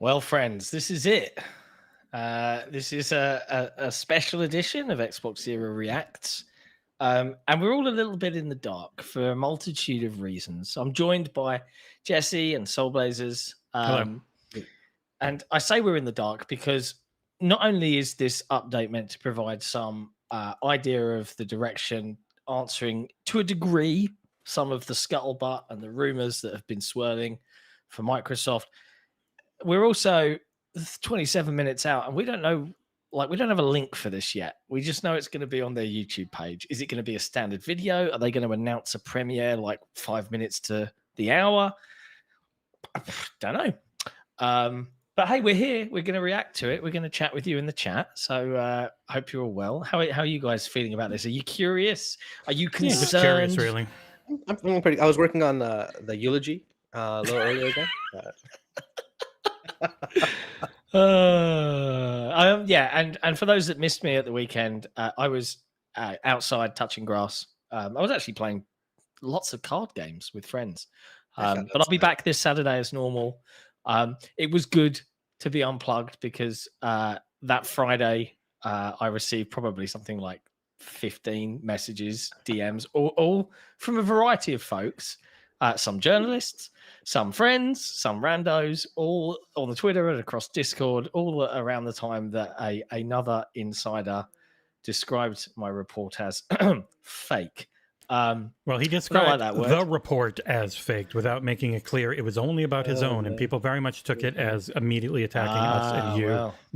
Well, friends, this is it. This is a special edition of XboxEra Reacts. And we're all a little bit in the dark for a multitude of reasons. I'm joined by Jesse and Soulblazers. Hello. And I say we're in the dark because not only is this update meant to provide some idea of the direction, answering to a degree some of the scuttlebutt and the rumors that have been swirling for Microsoft, we're also 27 minutes out and we don't know, like, we don't have a link for this yet. We just know it's going to be on their YouTube page. Is it going to be a standard video? Are they going to announce a premiere like 5 minutes to the hour? Don't know. But hey, we're here. We're going to react to it. We're going to chat with you in the chat. So hope you're all well. How are you guys feeling about this? Are you curious? Are you concerned? Yeah, just curious, really. I'm feeling pretty. I was working on the eulogy a little earlier ago. Yeah, and for those that missed me at the weekend, I was outside touching grass. I was actually playing lots of card games with friends. But I'll be back this Saturday as normal. It was good to be unplugged because that Friday I received probably something like 15 messages, DMs, all from a variety of folks. Some journalists, some friends, some randos, all on the Twitter and across Discord, all around the time that another insider described my report as fake. Well, he described the report as faked without making it clear it was only about his own, and people very much took it as immediately attacking us and you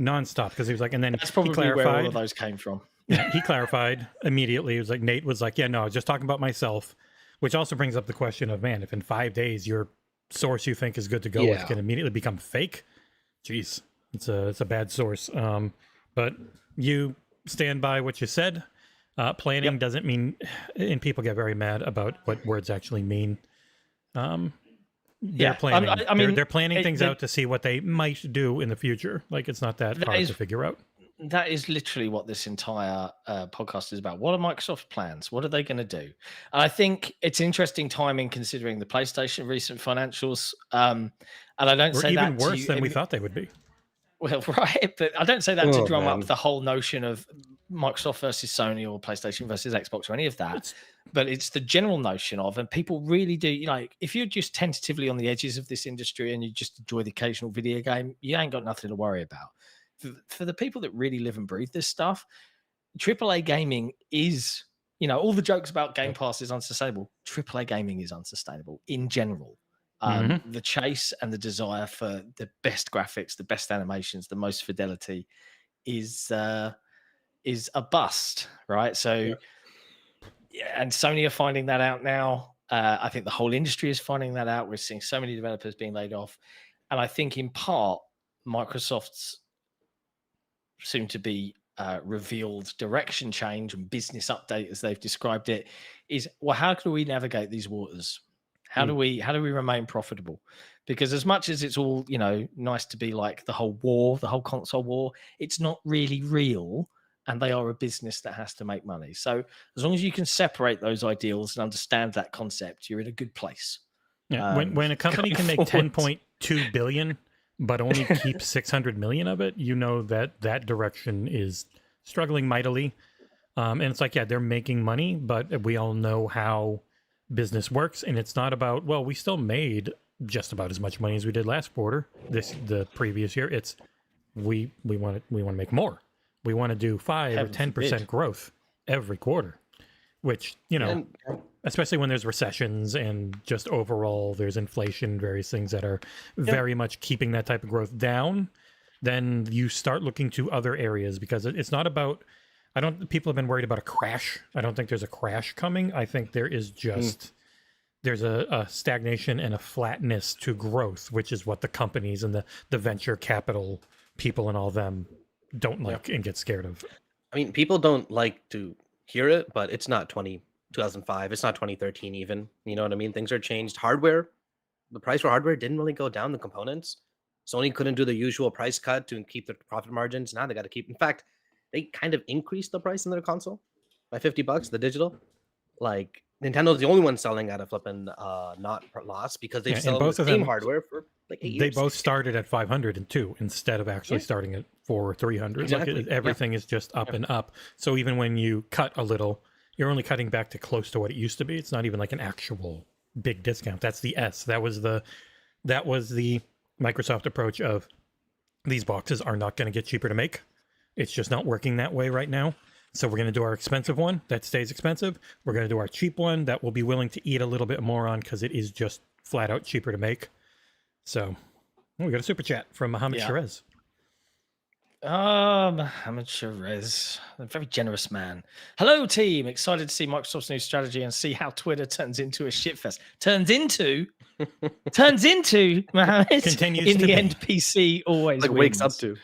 nonstop, because he was like, and then that's probably he clarified where all of those came from. Yeah, he clarified immediately. It was like, Nate was like, yeah, no, I was just talking about myself, which also brings up the question of, man, if in 5 days your source you think is good to go with can immediately become fake, geez, it's a bad source. But you stand by what you said. Planning doesn't mean, and people get very mad about what words actually mean. They're planning. I mean, they're planning things out to see what they might do in the future. Like, it's not that hard to figure out. That is literally what this entire podcast is about. What are Microsoft's plans? What are they going to do? And I think it's interesting timing considering the PlayStation recent financials. And I don't say that even worse than we thought they would be. Well, right, but I don't say that to drum up the whole notion of Microsoft versus Sony or PlayStation versus Xbox or any of that. But it's the general notion of, and people really do, you know, if you're just tentatively on the edges of this industry and you just enjoy the occasional video game, you ain't got nothing to worry about. For the people that really live and breathe this stuff, AAA gaming is, you know, all the jokes about Game Pass is unsustainable. AAA gaming is unsustainable in general. The chase and the desire for the best graphics, the best animations, the most fidelity is a bust, right? So, and Sony are finding that out now. I think the whole industry is finding that out. We're seeing so many developers being laid off, and I think in part Microsoft's soon to be revealed direction change and business update, as they've described it, is, well, how can we navigate these waters? How do we remain profitable? Because as much as it's all, you know, nice to be like the whole console war, it's not really real, and they are a business that has to make money. So as long as you can separate those ideals and understand that concept, you're in a good place. Yeah, when a company can make 10.2 billion but only keep 600 million of it, you know that that direction is struggling mightily. And it's like, yeah, they're making money, but we all know how business works, and it's not about, well, we still made just about as much money as we did last quarter, the previous year. It's we want to make more. We want to do 5 or 10% growth every quarter, which, you know, especially when there's recessions and just overall there's inflation, various things that are very much keeping that type of growth down, then you start looking to other areas, because it's not about, people have been worried about a crash. I don't think there's a crash coming. I think there is just, there's a stagnation and a flatness to growth, which is what the companies and the venture capital people and all them don't like and get scared of. I mean, people don't like to hear it, but it's not 2005. It's not 2013 even. You know what I mean? Things are changed. Hardware, the price for hardware didn't really go down, the components. Sony couldn't do the usual price cut to keep the profit margins. Now they got to keep, in fact, they kind of increased the price in their console by $50, the digital. Like, Nintendo's the only one selling at a flipping not loss, because they sell the same hardware for like 8 years. They both started at 502 instead of actually starting at 4 or 300. Exactly. Like everything is just up and up. So even when you cut a little, you're only cutting back to close to what it used to be. It's not even like an actual big discount. That's the S. That was the Microsoft approach of these boxes are not going to get cheaper to make. It's just not working that way right now. So we're going to do our expensive one that stays expensive. We're going to do our cheap one that we'll be willing to eat a little bit more on because it is just flat out cheaper to make. So we got a super chat from Mohammed Sherez. Mohammed Sherez, a very generous man. Hello, team. Excited to see Microsoft's new strategy and see how Twitter turns into a shitfest. Turns into, Mohammed. Continues in to the be. end, PC always Like wins. wakes up to.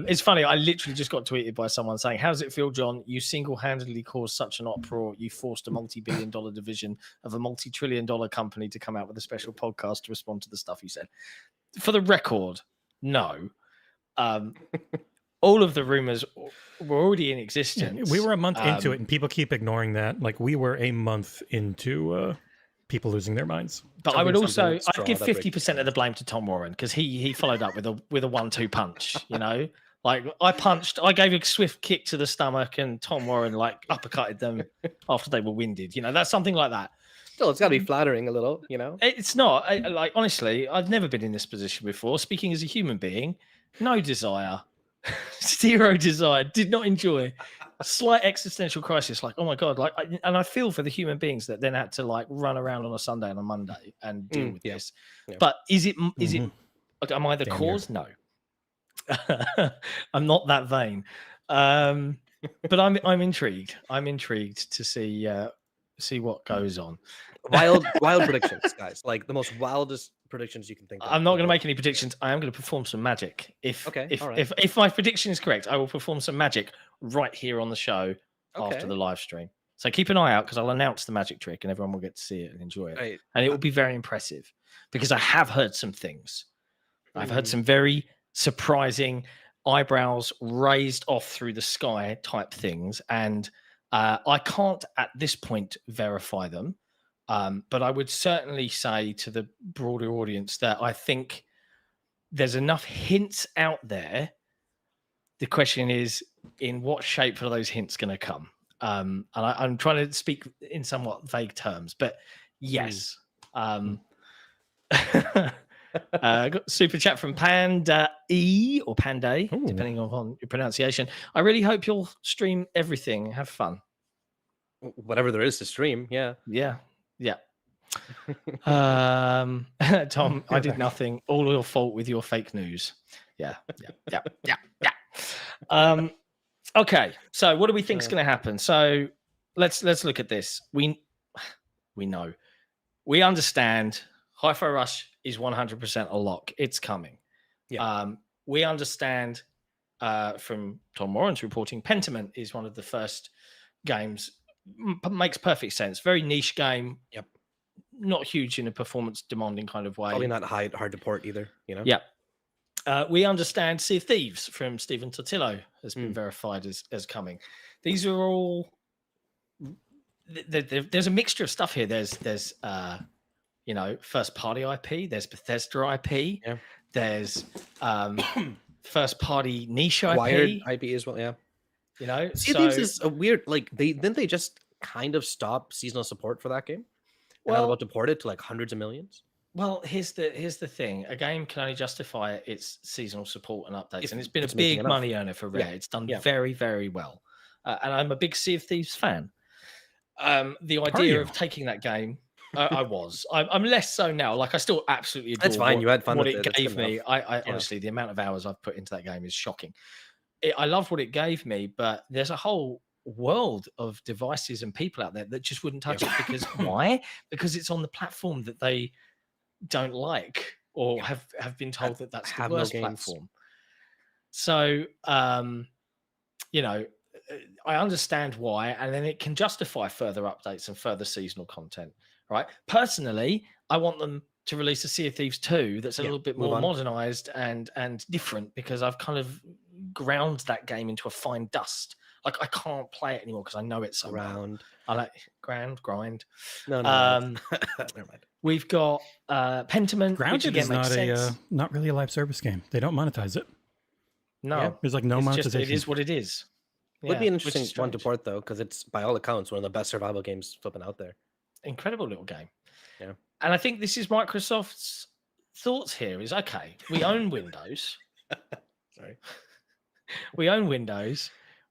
It's funny. I literally just got tweeted by someone saying, "How does it feel, John? You single-handedly caused such an uproar. You forced a multi-billion-dollar division of a multi-trillion-dollar company to come out with a special podcast to respond to the stuff you said." For the record, no. All of the rumors were already in existence. We were a month into it, and people keep ignoring that. Like we were a month into people losing their minds. But I would also, I'd give 50% of the blame to Tom Warren because he followed up with a 1-2 punch. You know, like I gave a swift kick to the stomach, and Tom Warren like uppercutted them after they were winded. You know, that's something like that. Still, it's got to be flattering a little. You know, It's not like honestly, I've never been in this position before. Speaking as a human being, no desire, zero desire. Did not enjoy. Slight existential crisis, like, oh my god, like, and I feel for the human beings that then had to like run around on a Sunday and a Monday and deal with this. Yeah. But is it? Am I the cause? No, I'm not that vain. But I'm intrigued. I'm intrigued to see what goes on. Wild predictions, guys. Like the most wildest predictions you can think of. I'm not going to make any predictions. I am going to perform some magic. If my prediction is correct, I will perform some magic right here on the show after the live stream. So keep an eye out because I'll announce the magic trick and everyone will get to see it and enjoy it. Right. And it will be very impressive because I have heard some things. I've heard some very surprising eyebrows raised off through the sky type things. And I can't at this point verify them. But I would certainly say to the broader audience that I think there's enough hints out there. The question is, in what shape are those hints going to come? And I'm trying to speak in somewhat vague terms, but yes. Got super chat from Panda E or Panday, depending on your pronunciation. I really hope you'll stream everything. Have fun. Whatever there is to stream. Yeah. Tom, I did nothing. All your fault with your fake news. Yeah. Okay, so what do we think is going to happen? So let's look at this. We know, we understand. Hi-Fi Rush is 100% a lock. It's coming. Yeah. We understand from Tom Warren's reporting, Pentiment is one of the first games. Makes perfect sense. Very niche game. Yep. Not huge in a performance demanding kind of way. Probably not hard to port either, you know? Yeah. We understand Sea of Thieves from Stephen Totillo has been verified as coming. These are all... There's a mixture of stuff here. There's first party IP. There's Bethesda IP. Yeah. There's first party niche IP. Wired IP as well, yeah. You know, Sea of Thieves is a weird, like, they just kind of stop seasonal support for that game? Well, not about to port it to like hundreds of millions. Well, here's the thing: a game can only justify its seasonal support and updates, and it's been a big money earner for Rare. It's done very, very well, and I'm a big Sea of Thieves fan. The idea of taking that game, I'm less so now. Like I still absolutely adore. That's fine. You had fun what with it gave me. I honestly, the amount of hours I've put into that game is shocking. I love what it gave me, but there's a whole world of devices and people out there that just wouldn't touch it because why? Because it's on the platform that they don't like or have been told that that's the worst platform. So, I understand why, and then it can justify further updates and further seasonal content, right? Personally, I want them to release a Sea of Thieves 2 that's a little bit more modernized and different because I've kind of ground that game into a fine dust Like I can't play it anymore because I know it's so well. I like grind. No, never mind. We've got Pentiment, Grounded which again is makes sense. not really a live service game. They don't monetize it. No, there's like no monetization. It is what it is. Would be an interesting one to port though, because it's by all accounts one of the best survival games flipping out there. Incredible little game. Yeah, and I think this is Microsoft's thoughts here. Is okay. We own Windows. Sorry, we own Windows.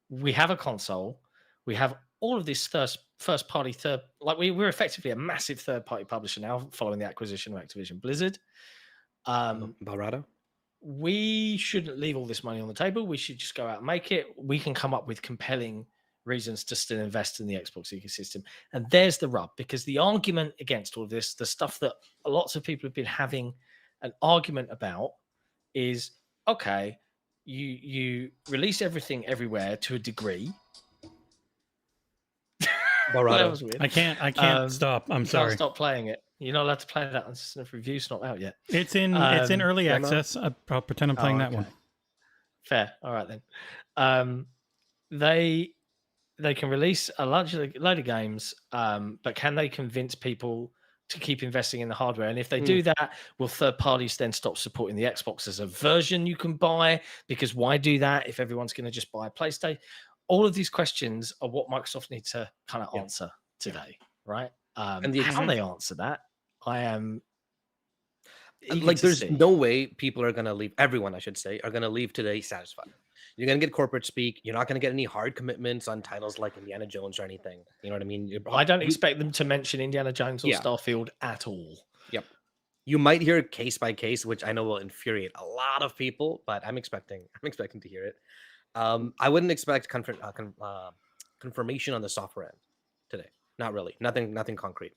We have a console. We have all of this first party we're effectively a massive third party publisher now following the acquisition of Activision Blizzard. Balrado. We shouldn't leave all this money on the table. We should just go out and make it. We can come up with compelling reasons to still invest in the Xbox ecosystem. And there's the rub, because the argument against all of this, the stuff that lots of people have been having an argument about is, okay, you release everything everywhere to a degree. Balrado. I can't stop. I'm sorry. Can't stop playing it. You're not allowed to play that. The review's not out yet. It's in early access. I'll pretend I'm playing that one. Fair. All right then. They can release a load of games, but can they convince people to keep investing in the hardware? And if they do that, will third parties then stop supporting the Xbox as a version you can buy? Because why do that if everyone's going to just buy a PlayStation? All of these questions are what Microsoft needs to kind of answer today, right? And how they answer that, I am like, there's no way people are going to leave. Everyone, I should say, are going to leave today satisfied. You're going to get corporate speak. You're not going to get any hard commitments on titles like Indiana Jones or anything. You know what I mean? I don't expect them to mention Indiana Jones or Starfield at all. Yep. You might hear case by case, which I know will infuriate a lot of people, but I'm expecting to hear it. I wouldn't expect confirmation on the software end today. Not really. Nothing concrete.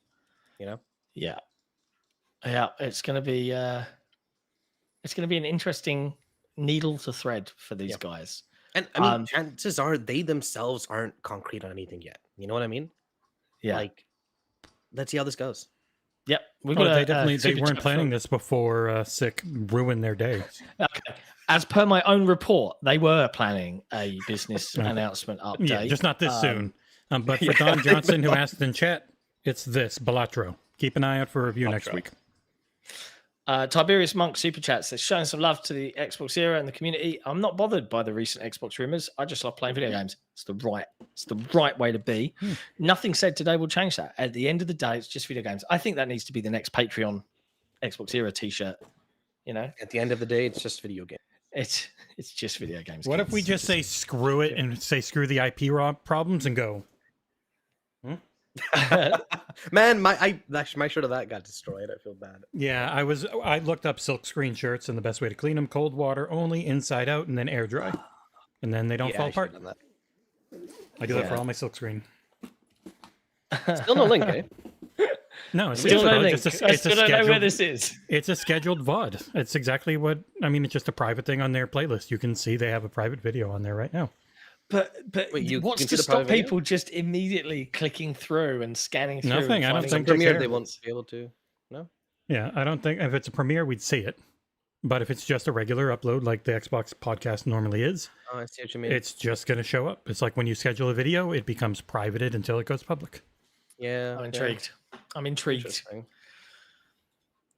You know? Yeah. It's going to be an interesting needle to thread for these guys. And I mean, chances are they themselves aren't concrete on anything yet. You know what I mean? Yeah. Like, let's see how this goes. Yep. They weren't planning this before Sick ruined their day. Okay. As per my own report, they were planning a business announcement update. Yeah, just not this soon. But for Don Johnson, who asked in chat, it's this, Balatro. Keep an eye out for a review next week. Tiberius Monk super chat says, showing some love to the Xbox era and the community. I'm not bothered by the recent Xbox rumors. I just love playing video games. It's the right way to be. Nothing said today will change that. At the end of the day, it's just video games. I think that needs to be the next Patreon Xbox era t-shirt. You know, at the end of the day, it's just video games. It's just video games. What if we just say screw it and say screw the IP problems and go? Man, my shirt of that got destroyed. I feel bad. Yeah, I looked up silk screen shirts, and the best way to clean them: cold water only, inside out, and then air dry, and then they don't fall apart. I do that for all my silk screen. Still no link, eh? No, it's still no link. I still don't know where this is. It's a scheduled VOD. It's exactly what I mean. It's just a private thing on their playlist. You can see they have a private video on there right now. But wait, what's to stop people just immediately clicking through and scanning through? Nothing. I don't think Premiere they won't be able to. No. Yeah, I don't think if it's a Premiere we'd see it, but if it's just a regular upload like the Xbox podcast normally is, oh, I see what you mean. It's just going to show up. It's like when you schedule a video, it becomes privated until it goes public. Yeah, I'm intrigued. I'm intrigued.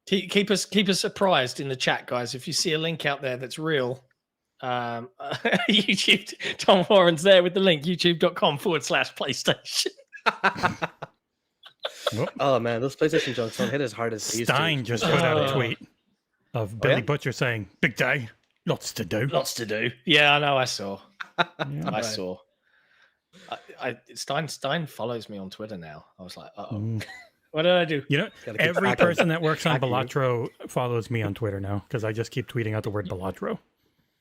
Keep us surprised in the chat, guys. If you see a link out there that's real. YouTube, Tom Warren's there with the link, youtube.com/PlayStation. Oh man, those PlayStation jokes don't hit as hard as they used to. Stein just put out a tweet of Billy Butcher saying, "Big day, lots to do." Lots to do. Yeah, I know. I saw. I saw. Stein follows me on Twitter now. I was like, uh-oh. What did I do? You know, every person that works on Balatro follows me on Twitter now because I just keep tweeting out the word Balatro.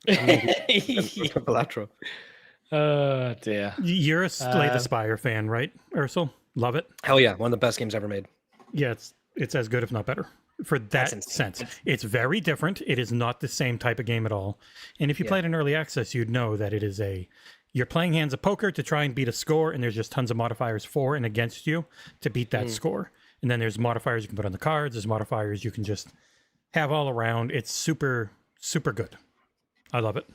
Balatro. Oh dear. You're a Slay the Spire fan, right, Aarsal? Love it. Hell yeah, one of the best games ever made. Yeah, it's as good if not better for that sense. It's very different. It is not the same type of game at all. And if you played in early access, you'd know that it is you're playing hands of poker to try and beat a score, and there's just tons of modifiers for and against you to beat that score. And then there's modifiers you can put on the cards. There's modifiers you can just have all around. It's super, super good. I love it.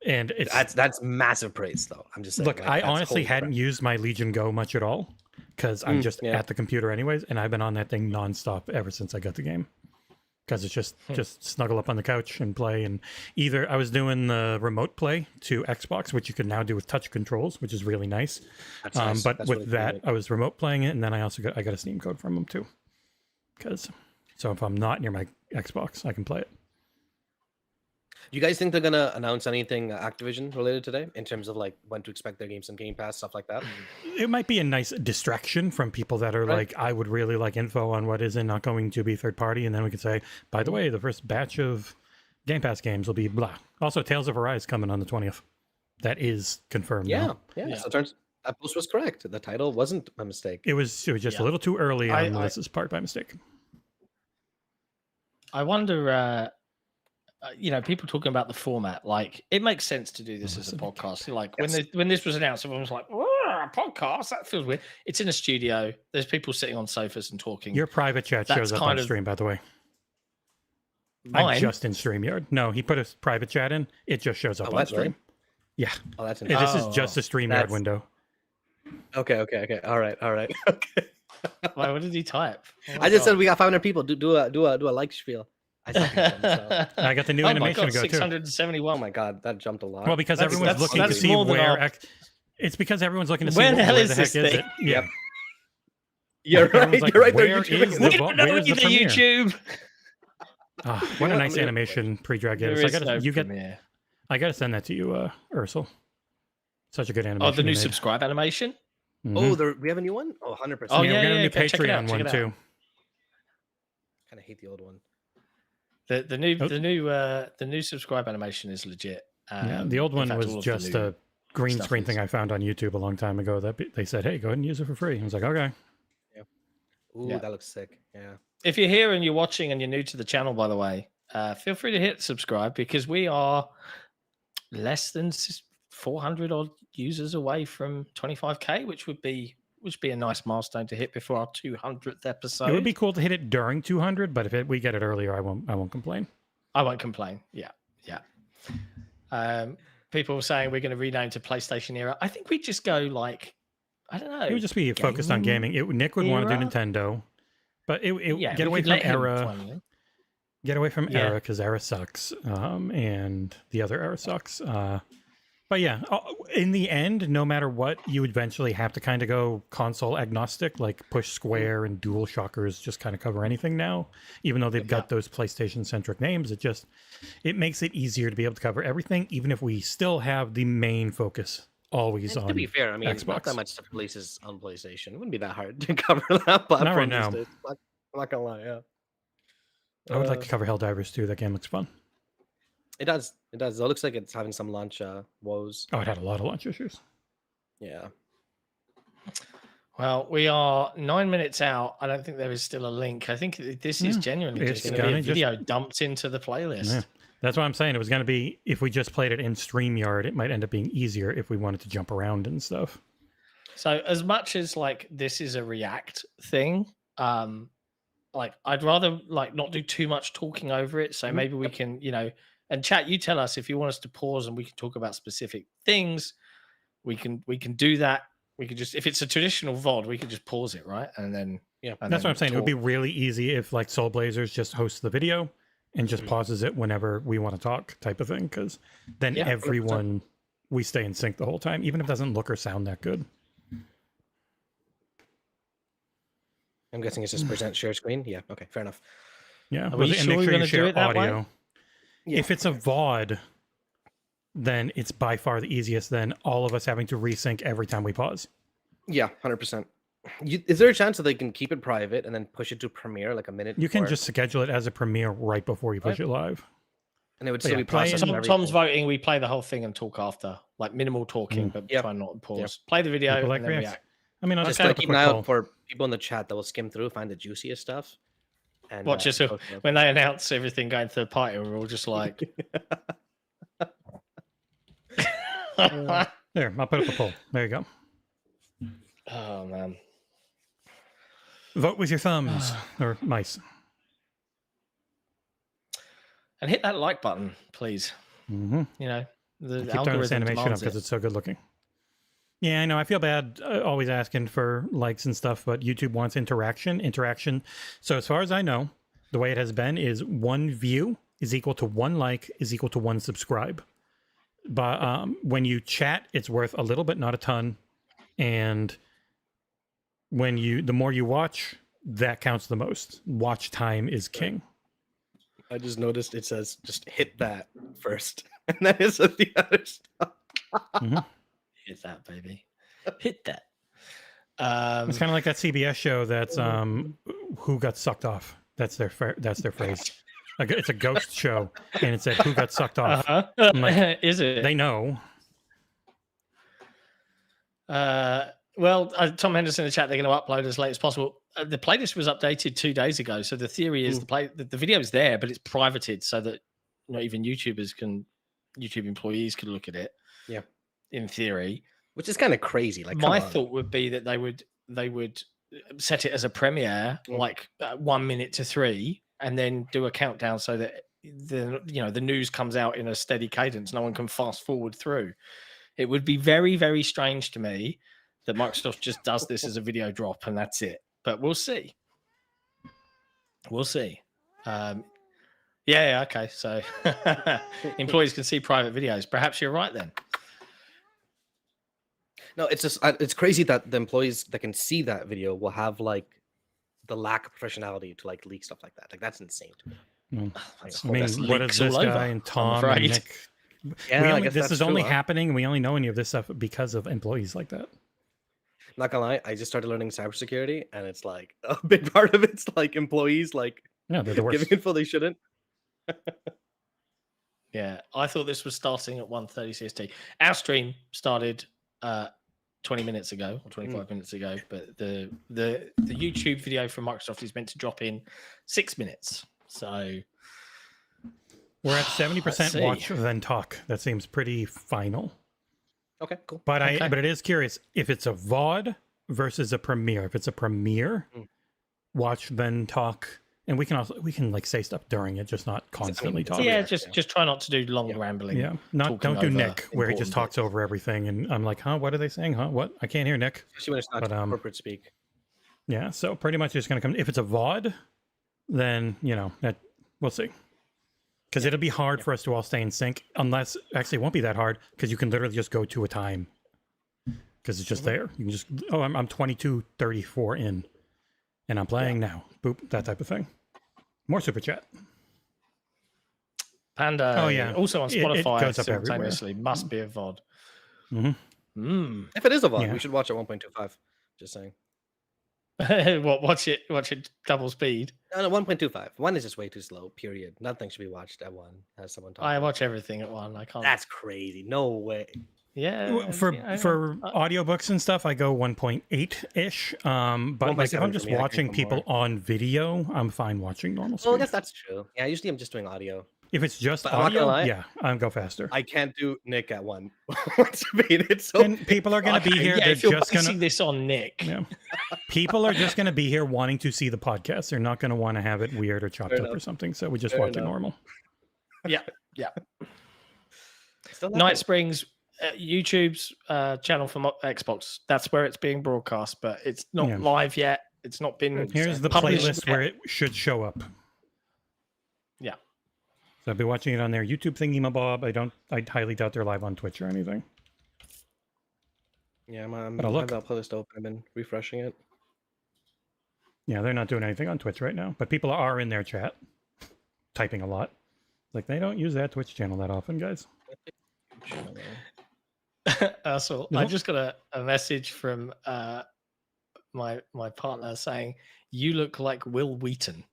And that's massive praise, though. I'm just saying. Look, like, I that's honestly holy hadn't crap. used my Legion Go much at all because I'm just yeah. at the computer anyways, and I've been on that thing nonstop ever since I got the game. Because it's just snuggle up on the couch and play. And either I was doing the remote play to Xbox, which you can now do with touch controls, which is really nice. That's nice. But That's with really that, cool. I was remote playing it, and then I also got a Steam code from them too. So if I'm not near my Xbox, I can play it. Do you guys think they're gonna announce anything Activision related today in terms of like when to expect their games on Game Pass, stuff like that? It might be a nice distraction from people that are like, I would really like info on what is and not going to be third party, and then we could say, by the way, the first batch of Game Pass games will be blah. Also, Tales of Arise coming on the 20th. That is confirmed. Yeah. now. So it turns that post was correct. The title wasn't a mistake. It was just a little too early on Melissa's part by mistake. I wonder. People talking about the format, like it makes sense to do this as a podcast. Like when this was announced, everyone was like, a podcast? That feels weird. It's in a studio. There's people sitting on sofas and talking. Your private chat shows up on stream, by the way. Mine? I'm just in StreamYard. No, he put a private chat in. It just shows up on stream. Really? Yeah. Oh, that's This is just a StreamYard window. Okay. All right. Okay. Why, what did he type? I just said we got 500 people. Do a like spiel. I got the new animation to go 671. Oh my god, that jumped a lot. Well, because everyone's looking to see where. It's because everyone's looking to see where the hell where is the heck this is thing? it? Yeah. You're right. Like, You're right. Where is the YouTube? Oh, what a nice animation pre-drag is. I gotta send that to you, Aarsal. Such a good animation. Oh, the new subscribe animation? Mm-hmm. Oh, we have a new one? Oh, 100%. Oh, yeah, we got a new Patreon one too. Kind of hate the old one. The new subscribe animation is legit. Yeah, the old one was just a green screen thing I found on YouTube a long time ago that they said, hey, go ahead and use it for free. I was like, okay. Yeah. Ooh, that looks sick. Yeah. If you're here and you're watching and you're new to the channel, by the way, feel free to hit subscribe because we are less than 400 odd users away from 25k, which would be a nice milestone to hit before our 200th episode. It would be cool to hit it during 200, but if we get it earlier, I won't complain. I won't complain. Yeah. People were saying we're going to rename to PlayStation Era. I think we'd just go like, I don't know. It would just be focused on gaming. Nick would want to do Nintendo, but get away from Era. Get away from Era because Era sucks, and the other Era sucks. But yeah, in the end, no matter what, you eventually have to kind of go console agnostic, like push Square and Dual Shockers just kind of cover anything now. Even though they've got those PlayStation-centric names, it makes it easier to be able to cover everything, even if we still have the main focus always on. To be fair, I mean, Xbox. Not that much stuff releases on PlayStation. It wouldn't be that hard to cover that platform. Not right now. I'm not gonna lie. Yeah. I would like to cover Helldivers too. That game looks fun. It does. It looks like it's having some launch woes. Oh, it had a lot of launch issues. Yeah. Well, we are 9 minutes out. I don't think there is still a link. I think this is genuinely just going to be a video dumped into the playlist. Yeah. That's what I'm saying. It was going to be, if we just played it in StreamYard, it might end up being easier if we wanted to jump around and stuff. So as much as like this is a React thing, like I'd rather like not do too much talking over it. So maybe we can, and chat, you tell us if you want us to pause and we can talk about specific things. We can do that. We could just, if it's a traditional VOD, we could just pause it, right? And then that's what I'm saying. It would be really easy if like Soul Blazers just hosts the video and just pauses it whenever we want to talk, type of thing. Because then everyone, we stay in sync the whole time, even if it doesn't look or sound that good. I'm guessing it's just present share screen. Yeah. Okay. Fair enough. Yeah. Are we sure you're going to do it that way? Yeah. If it's a VOD, then it's by far the easiest than all of us having to resync every time we pause. Yeah, 100%. Is there a chance that they can keep it private and then push it to Premiere like a minute? You can just schedule it as a Premiere right before you push it live. And it would still be processed. Tom's voting. We play the whole thing and talk after, like minimal talking, but try not to pause. Yep. Play the video and then react. I mean, I'll just keep an eye out for people in the chat that will skim through, find the juiciest stuff. And watch us when they announce everything going third party, we're all just like. There, I'll put up a poll. There you go. Oh man. Vote with your thumbs or mice. And hit that like button, please. Mm-hmm. The keep throwing this algorithm animation up demands because it. it's so good looking. Yeah, I know. I feel bad always asking for likes and stuff, but YouTube wants interaction. So as far as I know, the way it has been is 1 view is equal to 1 like is equal to 1 subscribe. But when you chat, it's worth a little bit, not a ton. And the more you watch, that counts the most. Watch time is king. I just noticed it says just hit that first, and then it says the other stuff. Mm-hmm. Hit that, baby. Hit that. It's kind of like that CBS show that's Who Got Sucked Off. That's their phrase. It's a ghost show, and it said Who Got Sucked Off. I'm like, is it? They know. Well, Tom Henderson in the chat, they're going to upload as late as possible. The playlist was updated 2 days ago, so the theory is the video is there, but it's privated so that not even YouTube employees can look at it. Yeah, in theory, which is kind of crazy. Like, my thought would be that they would set it as a premiere, like 1 minute to 3, and then do a countdown so that the news comes out in a steady cadence. No one can fast forward through. It would be very, very strange to me that Microsoft just does this as a video drop and that's it. But we'll see. We'll see. Yeah, okay. So employees can see private videos. Perhaps you're right then. No, it's just it's crazy that the employees that can see that video will have like the lack of professionality to like leak stuff like that. Like, that's insane to me. I mean, what is this guy and Tom and Nick? Yeah, this is only happening. We only know any of this stuff because of employees like that. Not gonna lie, I just started learning cybersecurity, and it's like a big part of it's like employees like they're the worst. giving info they shouldn't. Yeah, I thought this was starting at 1:30 CST. Our stream started 20 minutes ago or 25 minutes ago, but the YouTube video from Microsoft is meant to drop in 6 minutes. So we're at 70% watch then talk. That seems pretty final. Okay, cool. But but it is curious if it's a VOD versus a premiere. If it's a premiere, watch then talk, and we can like say stuff during it, just not constantly talking. Yeah, just try not to do long rambling. Yeah, don't do Nick where he just talks over everything, and I'm like, what are they saying? What? I can't hear Nick. Especially when it's not corporate speak. Yeah, so pretty much it's going to come. If it's a VOD, then that we'll see. Because it'll be hard for us to all stay in sync, unless actually it won't be that hard because you can literally just go to a time because it's just there. You can just I'm 22:34 in, and I'm playing now. Boop, that type of thing. More super chat. Panda. Also on Spotify it goes up simultaneously. everywhere. Must be a VOD. If it is a VOD, we should watch it 1.25. Just saying. What? Watch it double speed. No, 1.25. 1 is just way too slow. Period. Nothing should be watched at 1. As someone talks. I watch everything at 1. I can't. That's crazy. No way. Yeah. For audiobooks and stuff, I go 1.8 ish. But like if I'm just watching people on video, I'm fine watching normal speed. Well, I guess that's true. Yeah, usually I'm just doing audio. If it's just audio, I'll go faster. I can't do Nick at 1. And people are going to be here. Yeah, they're if you're just going to see this on Nick. Yeah. People are just going to be here wanting to see the podcast. They're not going to want to have it weird or chopped up or something. So we just watch it normal. Yeah. Night Springs, YouTube's channel for Xbox. That's where it's being broadcast, but it's not live yet. It's not been. Here's the playlist where it should show up. Yeah. So I'll be watching it on their YouTube thingy-mabob. I highly doubt they're live on Twitch or anything. Yeah, I have that playlist open. I've been refreshing it. Yeah, they're not doing anything on Twitch right now, but people are in their chat, typing a lot. Like, they don't use that Twitch channel that often, guys. So I just got a message from my partner saying, "You look like Will Wheaton."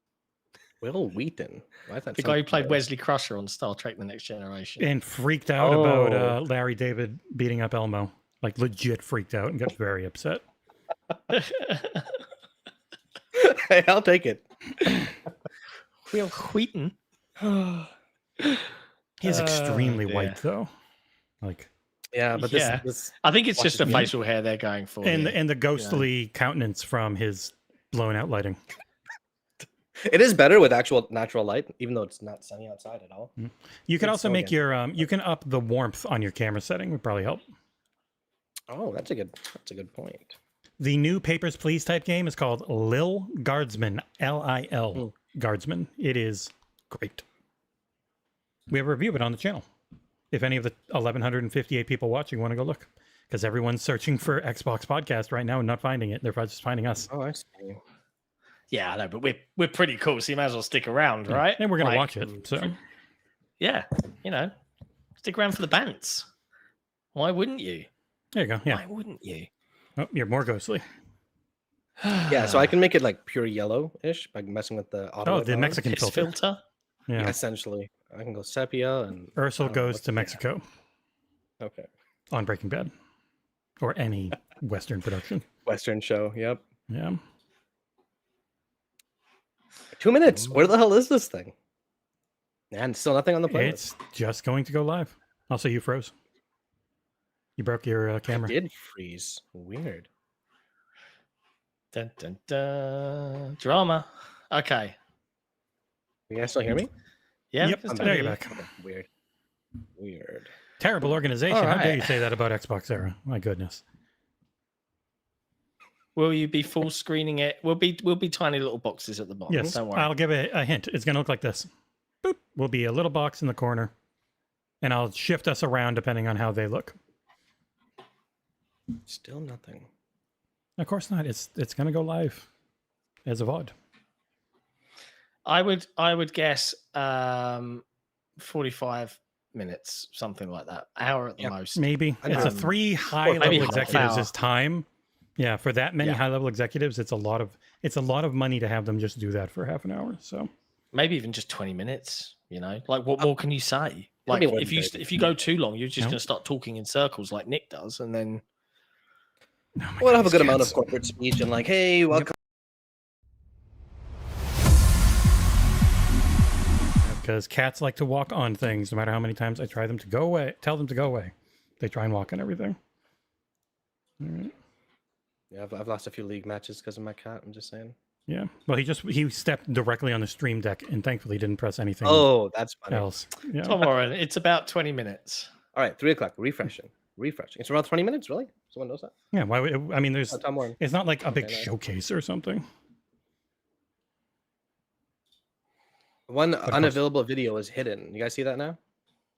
Will Wheaton? The guy who played Wesley Crusher on Star Trek: The Next Generation. And freaked out about Larry David beating up Elmo. Like, legit freaked out and got very upset. Hey, I'll take it. Will Wheaton. He's extremely white, though. Like, yeah, but this I think it's just the facial hair they're going for. And the ghostly countenance from his blown out lighting. It is better with actual natural light, even though it's not sunny outside at all. You can also make your you can up the warmth on your camera setting. Would probably help. Oh, that's a good point. The new Papers, Please type game is called Lil Guardsman, Lil Guardsman. It is great. We have a review of it on the channel. If any of the 1,158 people watching want to go look, because everyone's searching for Xbox Podcast right now and not finding it. They're just finding us. Oh, I see. Yeah, I know, but we're pretty cool, so you might as well stick around, right? And we're gonna watch it. So yeah, stick around for the bants. Why wouldn't you? There you go. Yeah. Why wouldn't you? Oh, you're more ghostly. Yeah, so I can make it like pure yellow-ish by messing with the auto. Oh, the Mexican filter. Yeah, essentially. I can go sepia and Aarsal goes to Mexico. Okay. On Breaking Bad. Or any Western production. Western show, yep. Yeah. 2 minutes. Where the hell is this thing? And still nothing on the playlist. It's just going to go live. Also, you froze. You broke your camera. I did freeze. Weird. Dun, dun, dun. Drama. Okay. You guys still hear me? Yeah. Yep. There you're back. Okay, weird. Terrible organization. How dare you say that about XboxEra? My goodness. Will you be full screening it? We'll be tiny little boxes at the bottom. Yes. Don't worry. I'll give it a hint. It's going to look like this. Boop. Will be a little box in the corner. And I'll shift us around depending on how they look. Still nothing. Of course not. It's going to go live as a VOD. I would guess 45 minutes, something like that. Hour at the most. Maybe. It's a 3 high-level executives' time. Yeah, for that many high-level executives, it's a lot of money to have them just do that for half an hour. So maybe even just 20 minutes. Like, what more can you say? Like, if you go too long, you're just going to start talking in circles like Nick does, and then we'll have a good amount of corporate speech and like, hey, welcome. Because cats like to walk on things, no matter how many times I try them to go away. Tell them to go away. They try and walk on everything. All right. Yeah, I've lost a few league matches because of my cat. I'm just saying. Yeah. Well, he stepped directly on the stream deck and thankfully didn't press anything. Oh, that's funny. Else. Yeah. Tom Warren, it's about 20 minutes. All right, 3 o'clock. Refreshing. It's around 20 minutes, really? Someone knows that? Yeah. Why would I mean? There's. Tom Warren. It's not like a big showcase or something. One unavailable video is hidden. You guys see that now?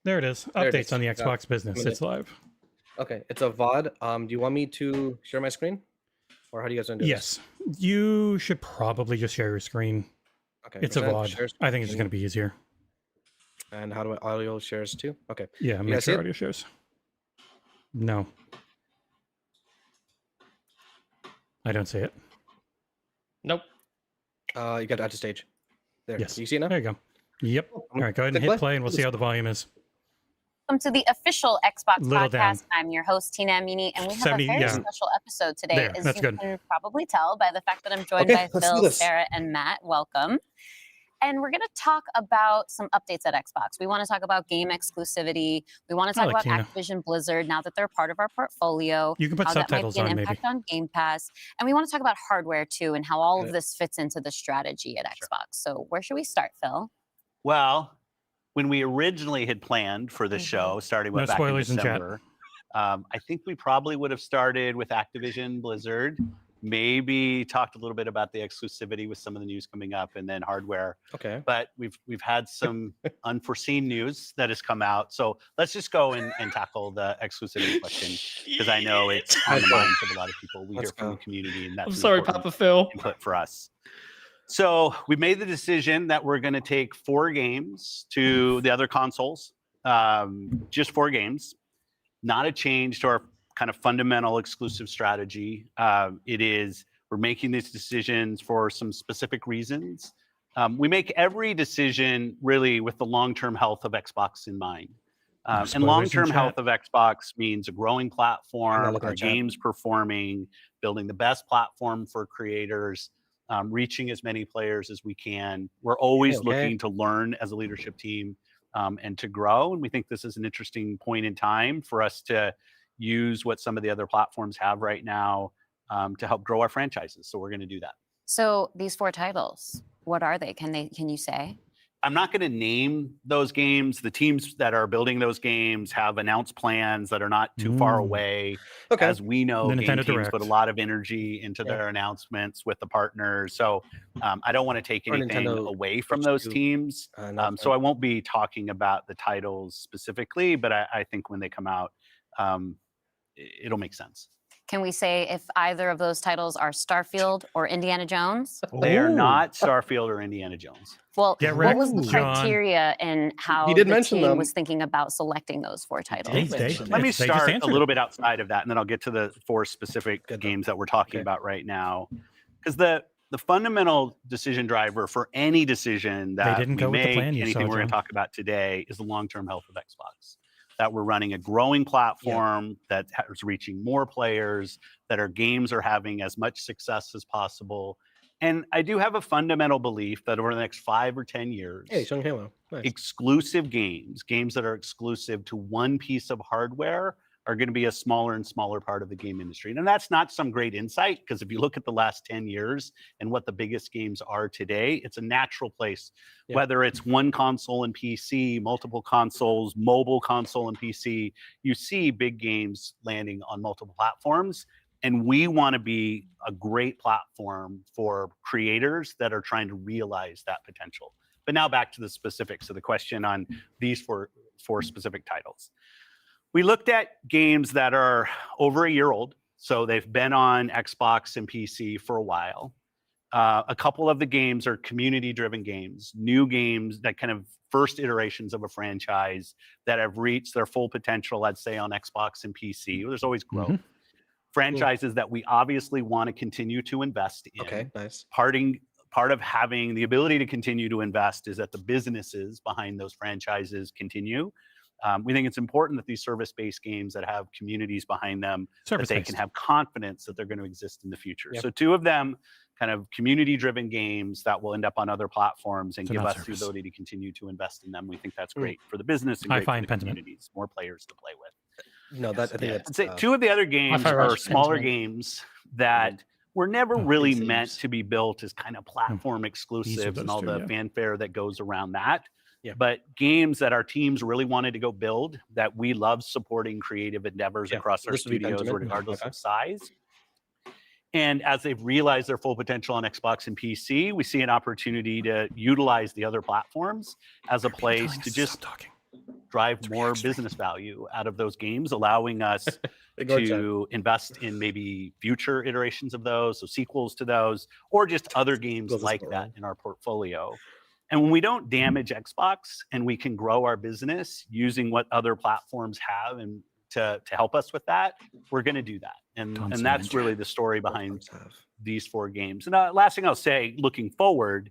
There it is. Updates on the Xbox business. It's live. Okay, it's a VOD. Do you want me to share my screen? Or how do you guys want to do this? Yes. You should probably just share your screen. Okay. It's a VOD. I think it's just going to be easier. And how do I audio shares too? Okay. Yeah, make sure audio shares. No. I don't see it. Nope. You got to add to stage. There. Yes. You see it now? There you go. Yep. All right, go ahead and hit play and we'll see how the volume is. Welcome to the official Xbox podcast. I'm your host, Tina Amini, and we have a very special episode today. As you can probably tell by the fact that I'm joined by Phil, Sarah, and Matt. Welcome. And we're going to talk about some updates at Xbox. We want to talk about game exclusivity. We want to talk about Activision Blizzard now that they're part of our portfolio. You can put subtitles on, maybe. How that might be an impact on Game Pass. And we want to talk about hardware, too, and how all of this fits into the strategy at Xbox. So where should we start, Phil? Well, when we originally had planned for the show, starting with back in December, I think we probably would have started with Activision Blizzard. Maybe talked a little bit about the exclusivity with some of the news coming up, and then hardware. Okay. But we've had some unforeseen news that has come out. So let's just go and tackle the exclusivity question, because I know it's on the minds of a lot of people. We hear from the community, and that's I'm sorry, Papa Phil. Input for us. So we made the decision that we're going to take 4 games to the other consoles, just 4 games, not a change to our kind of fundamental exclusive strategy. We're making these decisions for some specific reasons. We make every decision really with the long-term health of Xbox in mind. And long-term health of Xbox means a growing platform, our games performing, building the best platform for creators, reaching as many players as we can. We're always looking to learn as a leadership team and to grow. And we think this is an interesting point in time for us to use what some of the other platforms have right now to help grow our franchises. So we're going to do that. So these 4 titles, What are they? Can you say? I'm not going to name those games. The teams that are building those games have announced plans that are not too far away. Okay. As we know, The game Nintendo teams Direct. put a lot of energy into their announcements with the partners. So I don't want to take anything away from those teams. So I won't be talking about the titles specifically, but I think when they come out, it'll make sense. Can we say if either of those titles are Starfield or Indiana Jones? They are not Starfield or Indiana Jones. Well, what was the criteria and how the team was thinking about selecting those 4 titles? Let me start a little bit outside of that, and then I'll get to the 4 specific games that we're talking about right now. Because the fundamental decision driver for any decision that we make, anything we're going to talk about today, is the long-term health of Xbox. That we're running a growing platform that is reaching more players, that our games are having as much success as possible. And I do have a fundamental belief that over the next 5 or 10 years, exclusive games that are exclusive to one piece of hardware, are going to be a smaller and smaller part of the game industry. And that's not some great insight, because if you look at the last 10 years and what the biggest games are today, it's a natural place. Whether it's one console and PC, multiple consoles, mobile console and PC, you see big games landing on multiple platforms. And we want to be a great platform for creators that are trying to realize that potential. But now back to the specifics of the question on these four specific titles. We looked at games that are over a year old, so they've been on Xbox and PC for a while. A couple of the games are community-driven games, new games that kind of first iterations of a franchise that have reached their full potential, let's say, on Xbox and PC. There's always growth. Franchises that we obviously want to continue to invest in. Okay, nice. Part of having the ability to continue to invest is that the businesses behind those franchises continue. We think it's important that these service-based games that have communities behind them, that they can have confidence that they're going to exist in the future. So 2 of them, kind of community-driven games that will end up on other platforms and give us the ability to continue to invest in them. We think that's great for the business and great for the communities, more players to play with. No, that I think that's 2 of the other games are smaller games that were never really meant to be built as kind of platform exclusives and all the fanfare that goes around that. But games that our teams really wanted to go build, that we love supporting creative endeavors across our studios, regardless of size. And as they've realized their full potential on Xbox and PC, we see an opportunity to utilize the other platforms as a place to just drive more business value out of those games, allowing us to invest in maybe future iterations of those, so sequels to those, or just other games like that in our portfolio. And when we don't damage Xbox and we can grow our business using what other platforms have and to help us with that, we're going to do that. And that's really the story behind these 4 games. And last thing I'll say, looking forward,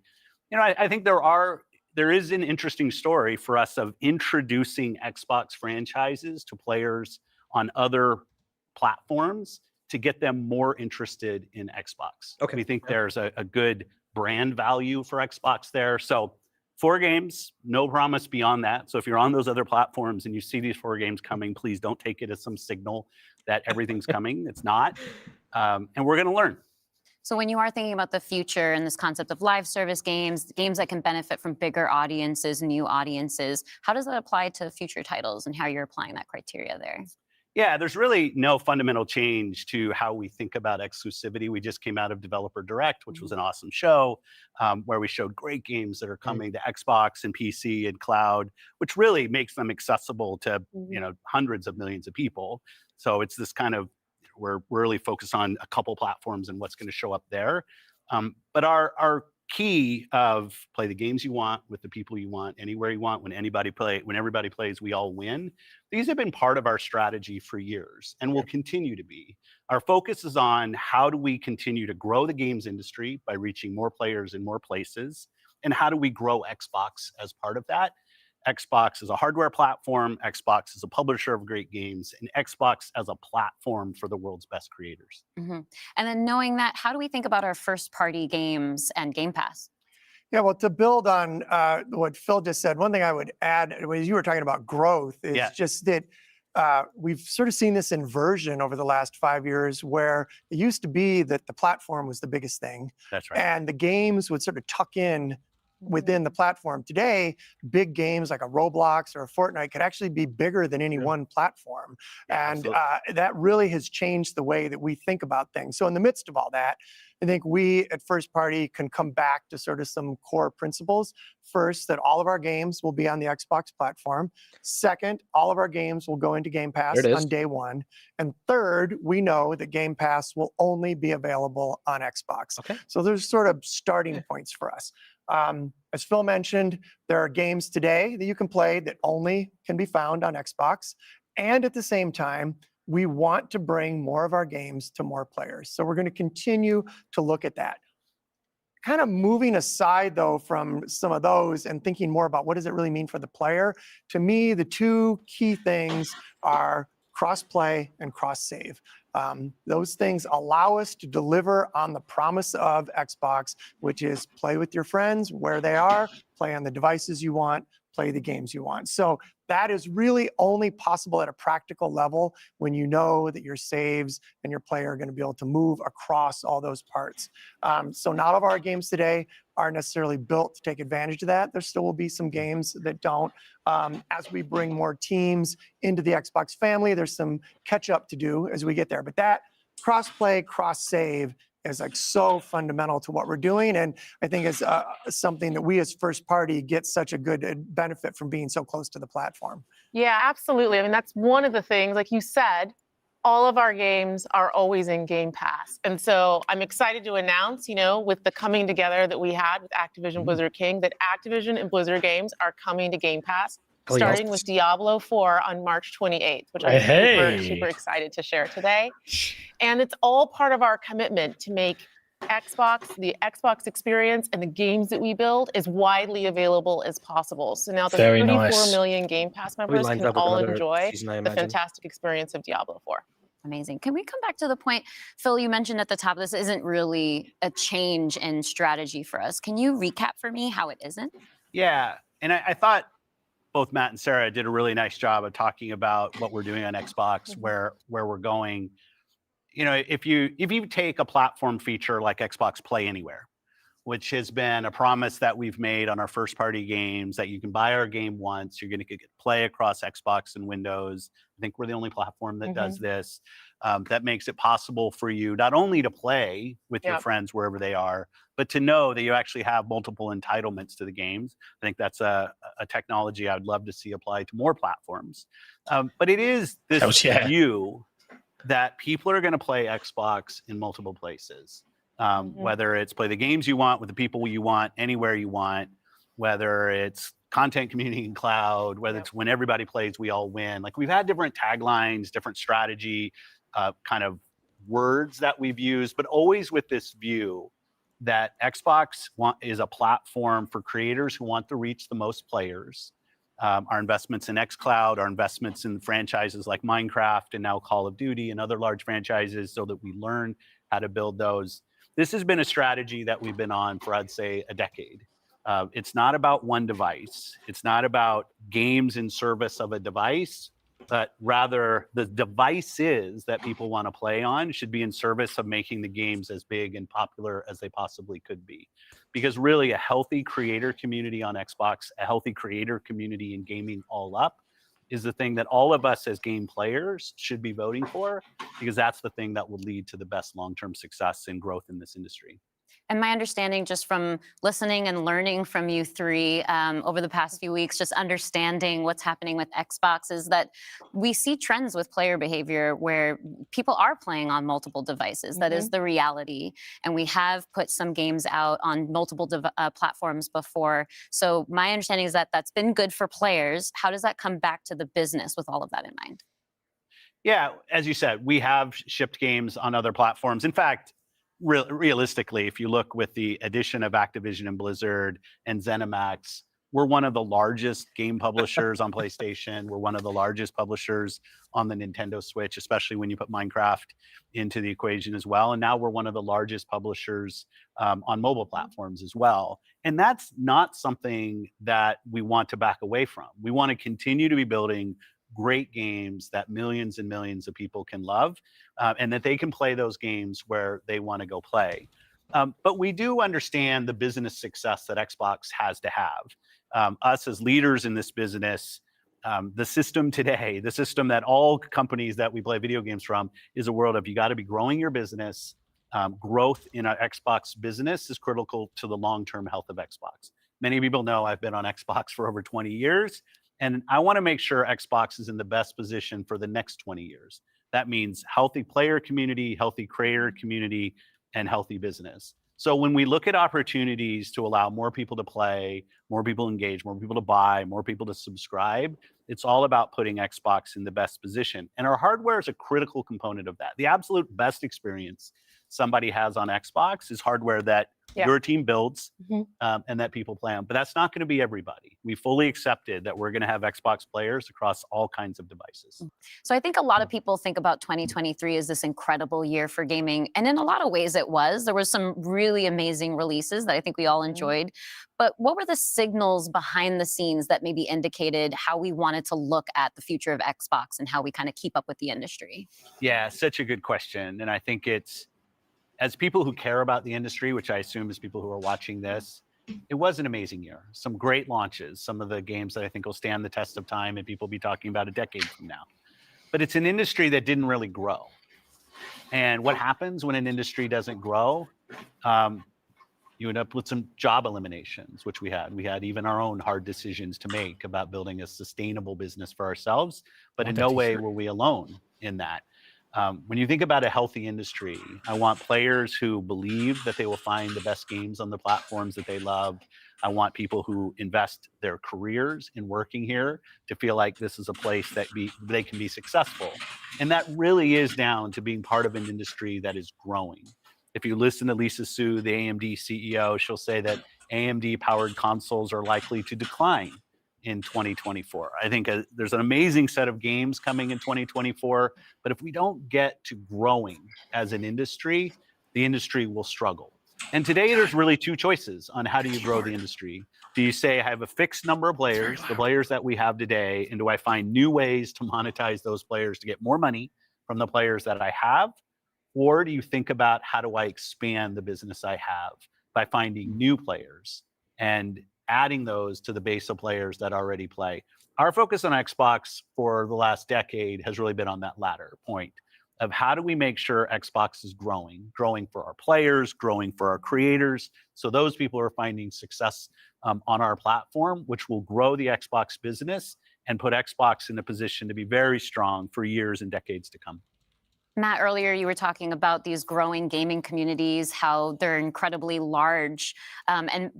I think there is an interesting story for us of introducing Xbox franchises to players on other platforms to get them more interested in Xbox. We think there's a good brand value for Xbox there. So 4 games, no promise beyond that. So if you're on those other platforms and you see these 4 games coming, please don't take it as some signal that everything's coming. It's not. And we're going to learn. So when you are thinking about the future and this concept of live service games, games that can benefit from bigger audiences, new audiences, how does that apply to future titles and how you're applying that criteria there? Yeah, there's really no fundamental change to how we think about exclusivity. We just came out of Developer Direct, which was an awesome show where we showed great games that are coming to Xbox and PC and cloud, which really makes them accessible to hundreds of millions of people. So it's this kind of, we're really focused on a couple platforms and what's going to show up there. But our key of play the games you want with the people you want, anywhere you want, when everybody plays, we all win. These have been part of our strategy for years and will continue to be. Our focus is on how do we continue to grow the games industry by reaching more players in more places, and how do we grow Xbox as part of that. Xbox is a hardware platform, Xbox is a publisher of great games, and Xbox as a platform for the world's best creators. And then knowing that, how do we think about our first-party games and Game Pass? Yeah, well, to build on what Phil just said, one thing I would add, as you were talking about growth, is just that we've sort of seen this inversion over the last 5 years where it used to be that the platform was the biggest thing. That's right. And the games would sort of tuck in within the platform. Today, big games like a Roblox or a Fortnite could actually be bigger than any one platform. Yeah, and that really has changed the way that we think about things. So in the midst of all that, I think we at First Party can come back to sort of some core principles. First, that all of our games will be on the Xbox platform. Second, all of our games will go into Game Pass on day one. And third, we know that Game Pass will only be available on Xbox. Okay. So there's sort of starting points for us. As Phil mentioned, there are games today that you can play that only can be found on Xbox. And at the same time, we want to bring more of our games to more players. So we're going to continue to look at that. Kind of moving aside, though, from some of those and thinking more about what does it really mean for the player, to me, the two key things are cross-play and cross-save. Those things allow us to deliver on the promise of Xbox, which is play with your friends where they are, play on the devices you want, play the games you want. So that is really only possible at a practical level when you know that your saves and your player are going to be able to move across all those parts. So not all of our games today are necessarily built to take advantage of that. There still will be some games that don't. As we bring more teams into the Xbox family, there's some catch up to do as we get there. But that cross-play, cross-save is like so fundamental to what we're doing. And I think is something that we as First Party get such a good benefit from being so close to the platform. Yeah, absolutely. I mean, that's one of the things, like you said, all of our games are always in Game Pass. And so I'm excited to announce, with the coming together that we had with Activision Blizzard King, that Activision and Blizzard games are coming to Game Pass, starting with Diablo 4 on March 28th, which I'm super excited to share today. And it's all part of our commitment to make Xbox, the Xbox experience and the games that we build as widely available as possible. So now the 34 million Game Pass members can all enjoy the fantastic experience of Diablo 4. Amazing. Can we come back to the point, Phil, you mentioned at the top, this isn't really a change in strategy for us. Can you recap for me how it isn't? Yeah. And I thought both Matt and Sarah did a really nice job of talking about what we're doing on Xbox, where we're going. If you take a platform feature like Xbox Play Anywhere, which has been a promise that we've made on our first party games, that you can buy our game once, you're going to play across Xbox and Windows. I think we're the only platform that does this. That makes it possible for you not only to play with your friends wherever they are, but to know that you actually have multiple entitlements to the games. I think that's a technology I would love to see applied to more platforms. But it is this view that people are going to play Xbox in multiple places. Whether it's play the games you want with the people you want, anywhere you want, whether it's content, community, and cloud, whether it's when everybody plays, we all win. Like we've had different taglines, different strategy, kind of words that we've used, but always with this view that Xbox is a platform for creators who want to reach the most players. Our investments in xCloud, our investments in franchises like Minecraft and now Call of Duty and other large franchises so that we learn how to build those. This has been a strategy that we've been on for, I'd say, a decade. It's not about one device. It's not about games in service of a device, but rather the devices that people want to play on should be in service of making the games as big and popular as they possibly could be. Because really a healthy creator community on Xbox, a healthy creator community in gaming all up, is the thing that all of us as game players should be voting for, because that's the thing that will lead to the best long-term success and growth in this industry. And my understanding just from listening and learning from you three over the past few weeks, just understanding what's happening with Xbox, is that we see trends with player behavior where people are playing on multiple devices. That is the reality. And we have put some games out on multiple platforms before. So my understanding is that that's been good for players. How does that come back to the business with all of that in mind? Yeah, as you said, we have shipped games on other platforms. In fact, realistically, if you look with the addition of Activision and Blizzard and ZeniMax, we're one of the largest game publishers on PlayStation. We're one of the largest publishers on the Nintendo Switch, especially when you put Minecraft into the equation as well. And now we're one of the largest publishers on mobile platforms as well. And that's not something that we want to back away from. We want to continue to be building great games that millions and millions of people can love, and that they can play those games where they want to go play. But we do understand the business success that Xbox has to have. Us as leaders in this business, the system today, the system that all companies that we play video games from, is a world of you got to be growing your business. Growth in an Xbox business is critical to the long-term health of Xbox. Many people know I've been on Xbox for over 20 years, and I want to make sure Xbox is in the best position for the next 20 years. That means healthy player community, healthy creator community, and healthy business. So when we look at opportunities to allow more people to play, more people engage, more people to buy, more people to subscribe, it's all about putting Xbox in the best position. And our hardware is a critical component of that. The absolute best experience somebody has on Xbox is hardware that your team builds and that people play on. But that's not going to be everybody. We fully accepted that we're going to have Xbox players across all kinds of devices. So I think a lot of people think about 2023 as this incredible year for gaming. And in a lot of ways it was. There were some really amazing releases that I think we all enjoyed. But what were the signals behind the scenes that maybe indicated how we wanted to look at the future of Xbox and how we kind of keep up with the industry? Yeah, such a good question. And I think it's, as people who care about the industry, which I assume is people who are watching this, it was an amazing year. Some great launches, some of the games that I think will stand the test of time and people will be talking about a decade from now. But it's an industry that didn't really grow. And what happens when an industry doesn't grow? You end up with some job eliminations, which we had. We had even our own hard decisions to make about building a sustainable business for ourselves, but in no way were we alone in that. When you think about a healthy industry, I want players who believe that they will find the best games on the platforms that they love. I want people who invest their careers in working here to feel like this is a place that they can be successful. And that really is down to being part of an industry that is growing. If you listen to Lisa Su, the AMD CEO, she'll say that AMD-powered consoles are likely to decline in 2024. I think there's an amazing set of games coming in 2024, but if we don't get to growing as an industry, the industry will struggle. And today there's really two choices on how do you grow the industry. Do you say, I have a fixed number of players, the players that we have today, and do I find new ways to monetize those players to get more money from the players that I have? Or do you think about how do I expand the business I have by finding new players and adding those to the base of players that already play? Our focus on Xbox for the last decade has really been on that latter point of how do we make sure Xbox is growing for our players, growing for our creators, so those people are finding success on our platform, which will grow the Xbox business and put Xbox in a position to be very strong for years and decades to come. Matt, earlier you were talking about these growing gaming communities, how they're incredibly large and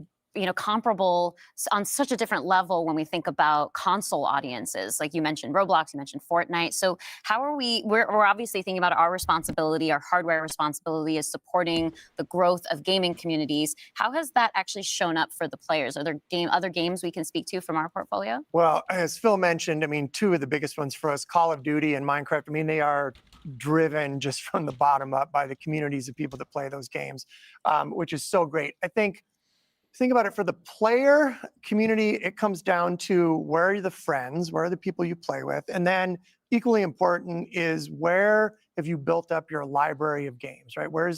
comparable on such a different level when we think about console audiences. Like you mentioned Roblox, you mentioned Fortnite. So how are we're obviously thinking about our responsibility, our hardware responsibility is supporting the growth of gaming communities. How has that actually shown up for the players? Are there other games we can speak to from our portfolio? Well, as Phil mentioned, I mean, two of the biggest ones for us, Call of Duty and Minecraft, I mean, they are driven just from the bottom up by the communities of people that play those games, which is so great. I think about it, for the player community, it comes down to where are the friends, where are the people you play with, and then equally important is where have you built up your library of games, right? Where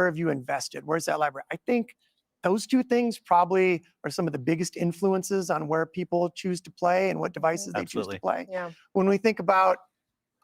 have you invested? Where's that library? I think those two things probably are some of the biggest influences on where people choose to play and what devices they choose to play. Yeah. When we think about,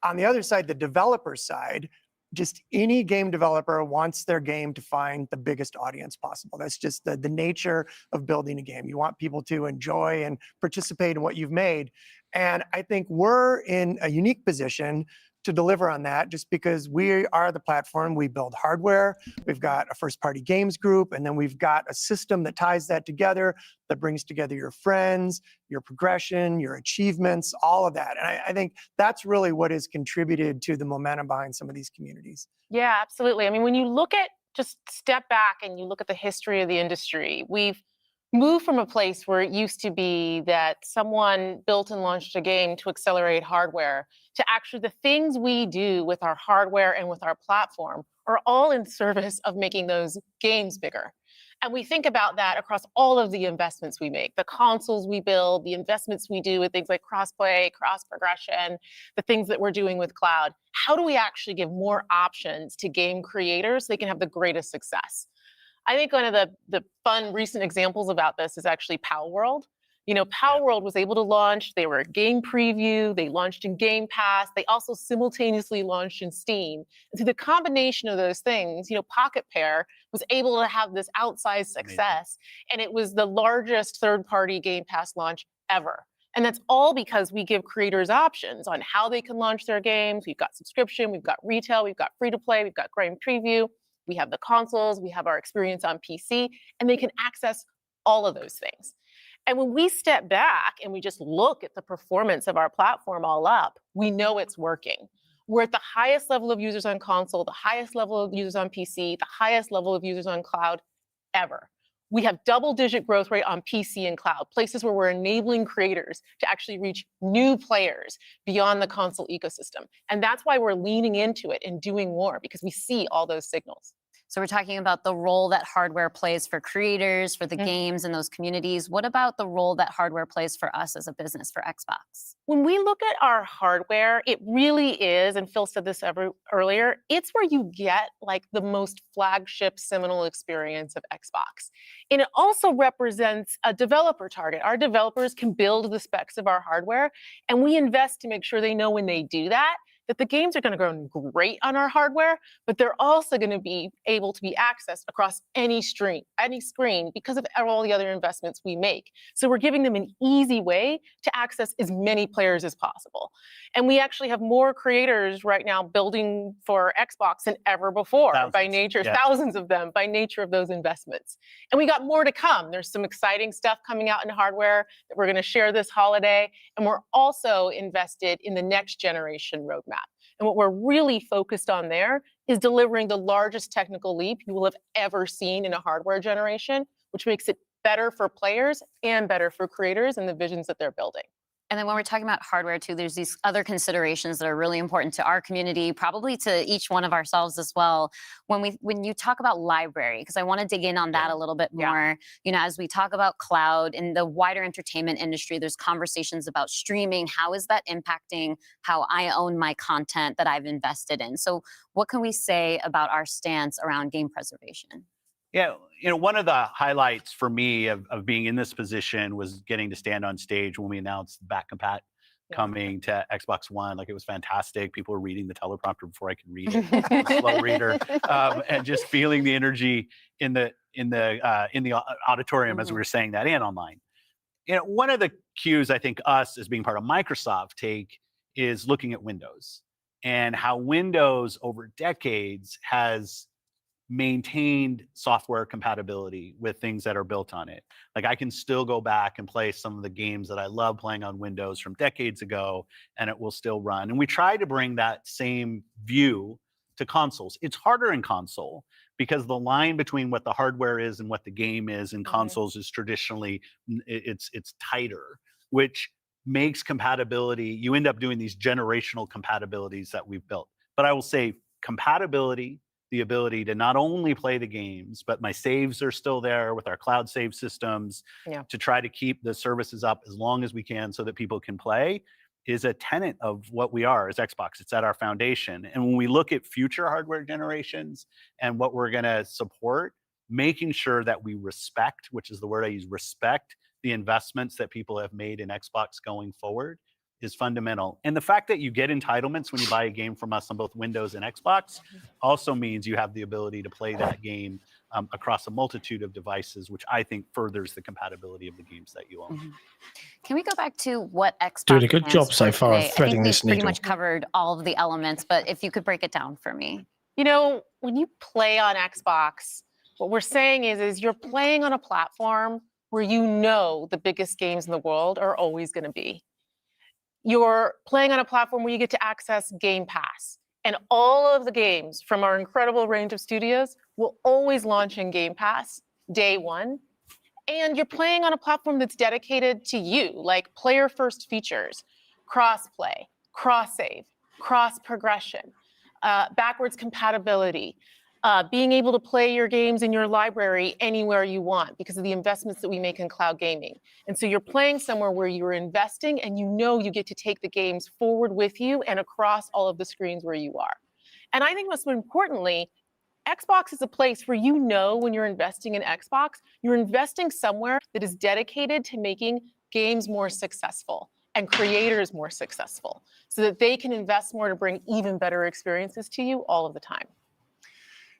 on the other side, the developer side, just any game developer wants their game to find the biggest audience possible. That's just the nature of building a game. You want people to enjoy and participate in what you've made. And I think we're in a unique position to deliver on that just because we are the platform. We build hardware. We've got a first-party games group, and then we've got a system that ties that together, that brings together your friends, your progression, your achievements, all of that. And I think that's really what has contributed to the momentum behind some of these communities. Yeah, absolutely. I mean, when you look at, just step back and you look at the history of the industry, we've moved from a place where it used to be that someone built and launched a game to accelerate hardware to actually the things we do with our hardware and with our platform are all in service of making those games bigger. And we think about that across all of the investments we make, the consoles we build, the investments we do with things like crossplay, cross progression, the things that we're doing with cloud. How do we actually give more options to game creators so they can have the greatest success? I think one of the fun recent examples about this is actually Power World. You know, Power World was able to launch, they were a game preview, they launched in Game Pass, they also simultaneously launched in Steam. And through the combination of those things, you know, Pocket Pair was able to have this outsized success, and it was the largest third-party Game Pass launch ever. And that's all because we give creators options on how they can launch their games. We've got subscription, we've got retail, we've got free-to-play, we've got game preview, we have the consoles, we have our experience on PC, and they can access all of those things. And when we step back and we just look at the performance of our platform all up, we know it's working. We're at the highest level of users on console, the highest level of users on PC, the highest level of users on cloud ever. We have double-digit growth rate on PC and cloud, places where we're enabling creators to actually reach new players beyond the console ecosystem. And that's why we're leaning into it and doing more, because we see all those signals. So we're talking about the role that hardware plays for creators, for the games and those communities. What about the role that hardware plays for us as a business, for Xbox? When we look at our hardware, it really is, and Phil said this earlier, it's where you get like the most flagship seminal experience of Xbox. And it also represents a developer target. Our developers can build the specs of our hardware, and we invest to make sure they know when they do that the games are going to run great on our hardware, but they're also going to be able to be accessed across any screen because of all the other investments we make. So we're giving them an easy way to access as many players as possible. And we actually have more creators right now building for Xbox than ever before by nature, thousands of them by nature of those investments. And we got more to come. There's some exciting stuff coming out in hardware that we're going to share this holiday. And we're also invested in the next generation roadmap. And what we're really focused on there is delivering the largest technical leap you will have ever seen in a hardware generation, which makes it better for players and better for creators and the visions that they're building. And then when we're talking about hardware too, there's these other considerations that are really important to our community, probably to each one of ourselves as well. When you talk about library, because I want to dig in on that a little bit more. You know, as we talk about cloud in the wider entertainment industry, there's conversations about streaming. How is that impacting how I own my content that I've invested in? So what can we say about our stance around game preservation? Yeah, you know, one of the highlights for me of being in this position was getting to stand on stage when we announced back compat coming to Xbox One. Like, it was fantastic. People were reading the teleprompter before I could read it. Slow reader, and just feeling the energy in the auditorium as we were saying that and online. You know, one of the cues I think us as being part of Microsoft take is looking at Windows and how Windows over decades has maintained software compatibility with things that are built on it. Like, I can still go back and play some of the games that I love playing on Windows from decades ago, and it will still run. And we try to bring that same view to consoles. It's harder in console because the line between what the hardware is and what the game is in consoles is traditionally, it's tighter, which makes compatibility, you end up doing these generational compatibilities that we've built. But I will say compatibility, the ability to not only play the games, but my saves are still there with our cloud save systems to try to keep the services up as long as we can so that people can play, is a tenet of what we are as Xbox. It's at our foundation. And when we look at future hardware generations and what we're going to support, making sure that we respect, which is the word I use, respect the investments that people have made in Xbox going forward is fundamental. And the fact that you get entitlements when you buy a game from us on both Windows and Xbox also means you have the ability to play that game across a multitude of devices, which I think furthers the compatibility of the games that you own. Can we go back to what Xbox doing a good job so far of threading this needle? Pretty much covered all of the elements, but if you could break it down for me. You know, when you play on Xbox, what we're saying is you're playing on a platform where you know the biggest games in the world are always going to be. You're playing on a platform where you get to access Game Pass. And all of the games from our incredible range of studios will always launch in Game Pass day one. And you're playing on a platform that's dedicated to you, like player-first features, cross-play, cross-save, cross-progression, backwards compatibility, being able to play your games in your library anywhere you want because of the investments that we make in cloud gaming. And so you're playing somewhere where you're investing and you get to take the games forward with you and across all of the screens where you are. And I think most importantly, Xbox is a place where when you're investing in Xbox, you're investing somewhere that is dedicated to making games more successful and creators more successful so that they can invest more to bring even better experiences to you all of the time.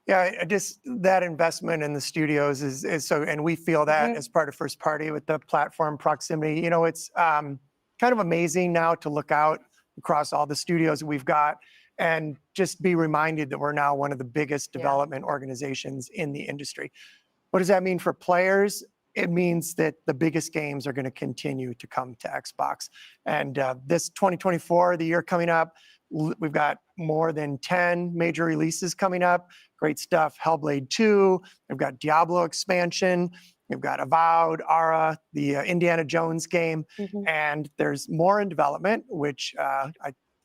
Yeah, just that investment in the studios is so, and we feel that as part of first party with the platform proximity. It's kind of amazing now to look out across all the studios that we've got and just be reminded that we're now one of the biggest development organizations in the industry. What does that mean for players? It means that the biggest games are going to continue to come to Xbox. And this 2024, the year coming up, we've got more than 10 major releases coming up. Great stuff. Hellblade 2. We've got Diablo expansion. We've got Avowed, Ara, the Indiana Jones game. And there's more in development, which I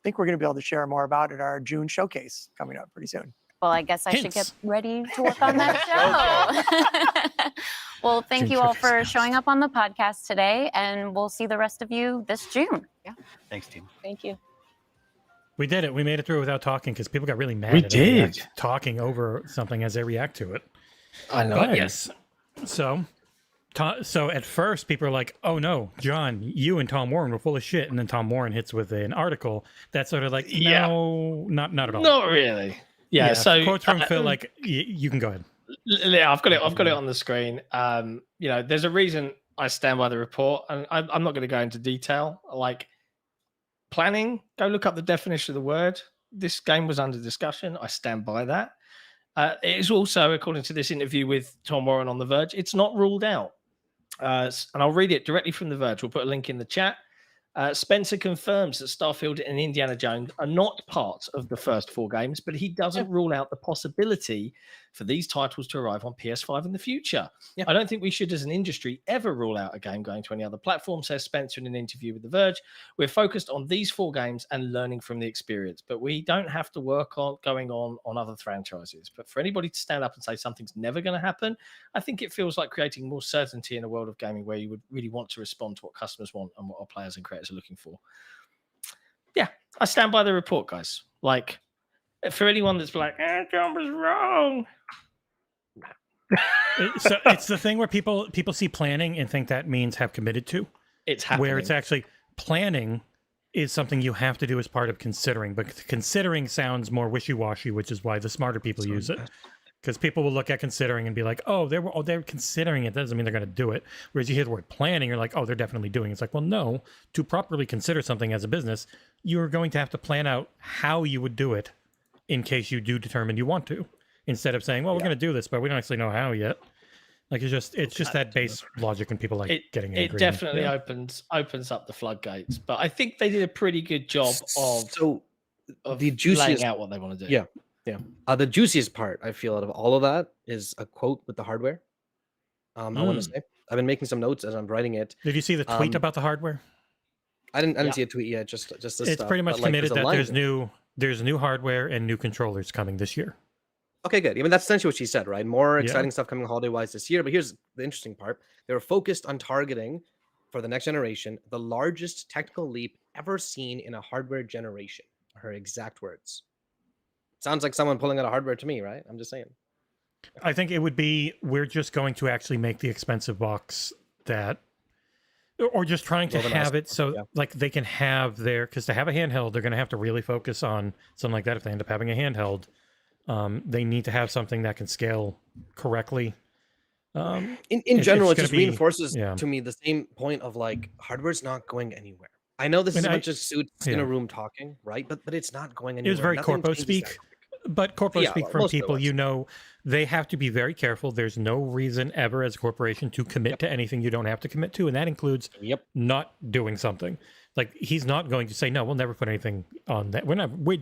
think we're going to be able to share more about at our June showcase coming up pretty soon. Well, I guess I should get ready to work on that show. Well, thank you all for showing up on the podcast today, and we'll see the rest of you this June. Yeah. Thanks, team. Thank you. We did it. We made it through without talking because people got really mad at us talking over something as they react to it. I know. But, yes. So at first, people are like, "Oh no, John, you and Tom Warren were full of shit," and then Tom Warren hits with an article that's sort of like, "No, not at all, not really." Yeah. So quotes from Phil, like, you can go ahead. Yeah, I've got it on the screen. There's a reason I stand by the report, and I'm not going to go into detail. Like planning, go look up the definition of the word. This game was under discussion. I stand by that. It is also, according to this interview with Tom Warren on The Verge, it's not ruled out. And I'll read it directly from The Verge. We'll put a link in the chat. Spencer confirms that Starfield and Indiana Jones are not part of the first 4 games, but he doesn't rule out the possibility for these titles to arrive on PS5 in the future. Yeah. I don't think we should, as an industry, ever rule out a game going to any other platform, says Spencer in an interview with The Verge. We're focused on these 4 games and learning from the experience, but we don't have to work on going on other franchises. But for anybody to stand up and say something's never going to happen, I think it feels like creating more certainty in a world of gaming where you would really want to respond to what customers want and what our players and creators are looking for. Yeah, I stand by the report, guys. Like, for anyone that's like, John was wrong. So it's the thing where people see planning and think that means have committed to. It's happening. Where it's actually planning is something you have to do as part of considering, but considering sounds more wishy-washy, which is why the smarter people use it. Because people will look at considering and be like, they're considering it. That doesn't mean they're going to do it. Whereas you hear the word planning, you're like, they're definitely doing it. It's like, well, no. To properly consider something as a business, you're going to have to plan out how you would do it in case you do determine you want to. Instead of saying, well, we're going to do this, but we don't actually know how yet. Like, it's just that base logic and people getting angry. It definitely opens up the floodgates. But I think they did a pretty good job of the juiciest, laying out what they want to do. Yeah. Yeah. The juiciest part, I feel, out of all of that is a quote with the hardware. I want to say, I've been making some notes as I'm writing it. Did you see the tweet about the hardware? I didn't see a tweet yet. Just this it's stuff. Pretty much committed that there's new hardware and new controllers coming this year. Okay, good. I mean, that's essentially what she said, right? More exciting stuff coming holiday-wise this year. But here's the interesting part. They were focused on targeting, for the next generation, the largest technical leap ever seen in a hardware generation. Her exact words. Sounds like someone pulling out a hardware to me, right? I'm just saying. I think it would be, we're just going to actually make the expensive box that, or just trying to have it so like they can have because to have a handheld, they're going to have to really focus on something like that. If they end up having a handheld, they need to have something that can scale correctly. In general, it just reinforces to me the same point of like, hardware's not going anywhere. I know this is a bunch of suits in a room talking, right? But it's not going anywhere. It was very corpo speak. But corporate speak from people, they have to be very careful. There's no reason ever as a corporation to commit to anything you don't have to commit to. And that includes not doing something. Like, he's not going to say, no, we'll never put anything on that.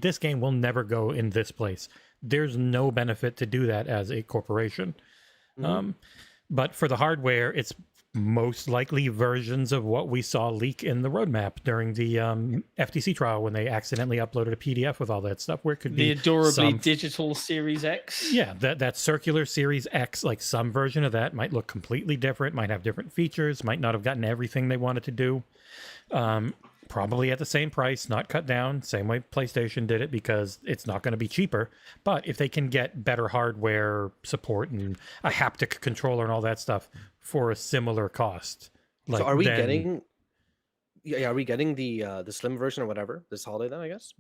This game will never go in this place. There's no benefit to do that as a corporation. But for the hardware, it's most likely versions of what we saw leak in the roadmap during the FTC trial when they accidentally uploaded a PDF with all that stuff, where it could be the adorably digital Series X. Yeah, that circular Series X, like some version of that might look completely different, might have different features, might not have gotten everything they wanted to do. Probably at the same price, not cut down, same way PlayStation did it, because it's not going to be cheaper. But if they can get better hardware support and a haptic controller and all that stuff for a similar cost, like, so are we getting? Yeah, are we getting the slim version or whatever this holiday then? I guess.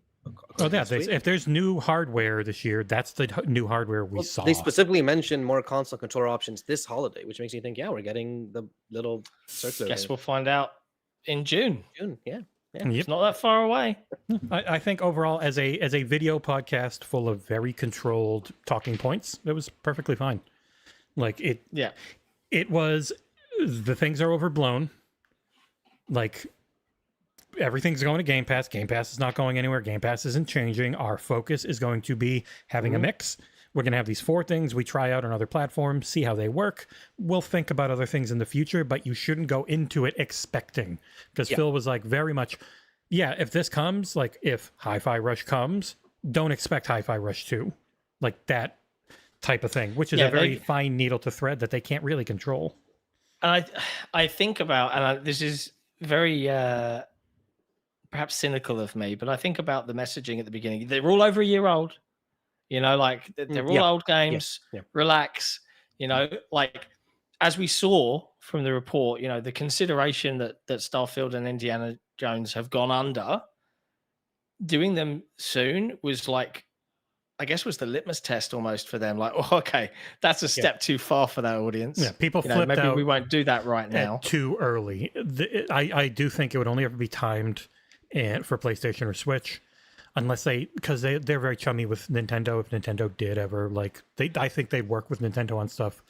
Oh yeah, if there's new hardware this year, that's the new hardware we saw. They specifically mentioned more console controller options this holiday, which makes me think, yeah, we're getting the little circular. Guess we'll find out in June. Yeah. Yeah, it's not that far away. I think overall, as a video podcast full of very controlled talking points, it was perfectly fine. Like it was. The things are overblown. Like everything's going to Game Pass. Game Pass is not going anywhere. Game Pass isn't changing. Our focus is going to be having a mix. We're going to have these 4 things we try out on other platforms, see how they work. We'll think about other things in the future, but you shouldn't go into it expecting. Because Phil was like very much, if this comes, like if Hi-Fi Rush comes, don't expect Hi-Fi Rush 2. Like that type of thing, which is a very fine needle to thread that they can't really control. And I think about, and this is very perhaps cynical of me, but I think about the messaging at the beginning. They're all over a year old. You know, like they're all old games. Relax. You know, like as we saw from the report, you know, the consideration that Starfield and Indiana Jones have gone under, doing them soon was like, I guess was the litmus test almost for them. Like, oh, okay, that's a step too far for that audience. Yeah, people flipped maybe out. We won't do that right now. Too early. I do think it would only ever be timed for PlayStation or Switch. Unless because they're very chummy with Nintendo. If Nintendo did ever, like, I think they'd work with Nintendo on stuff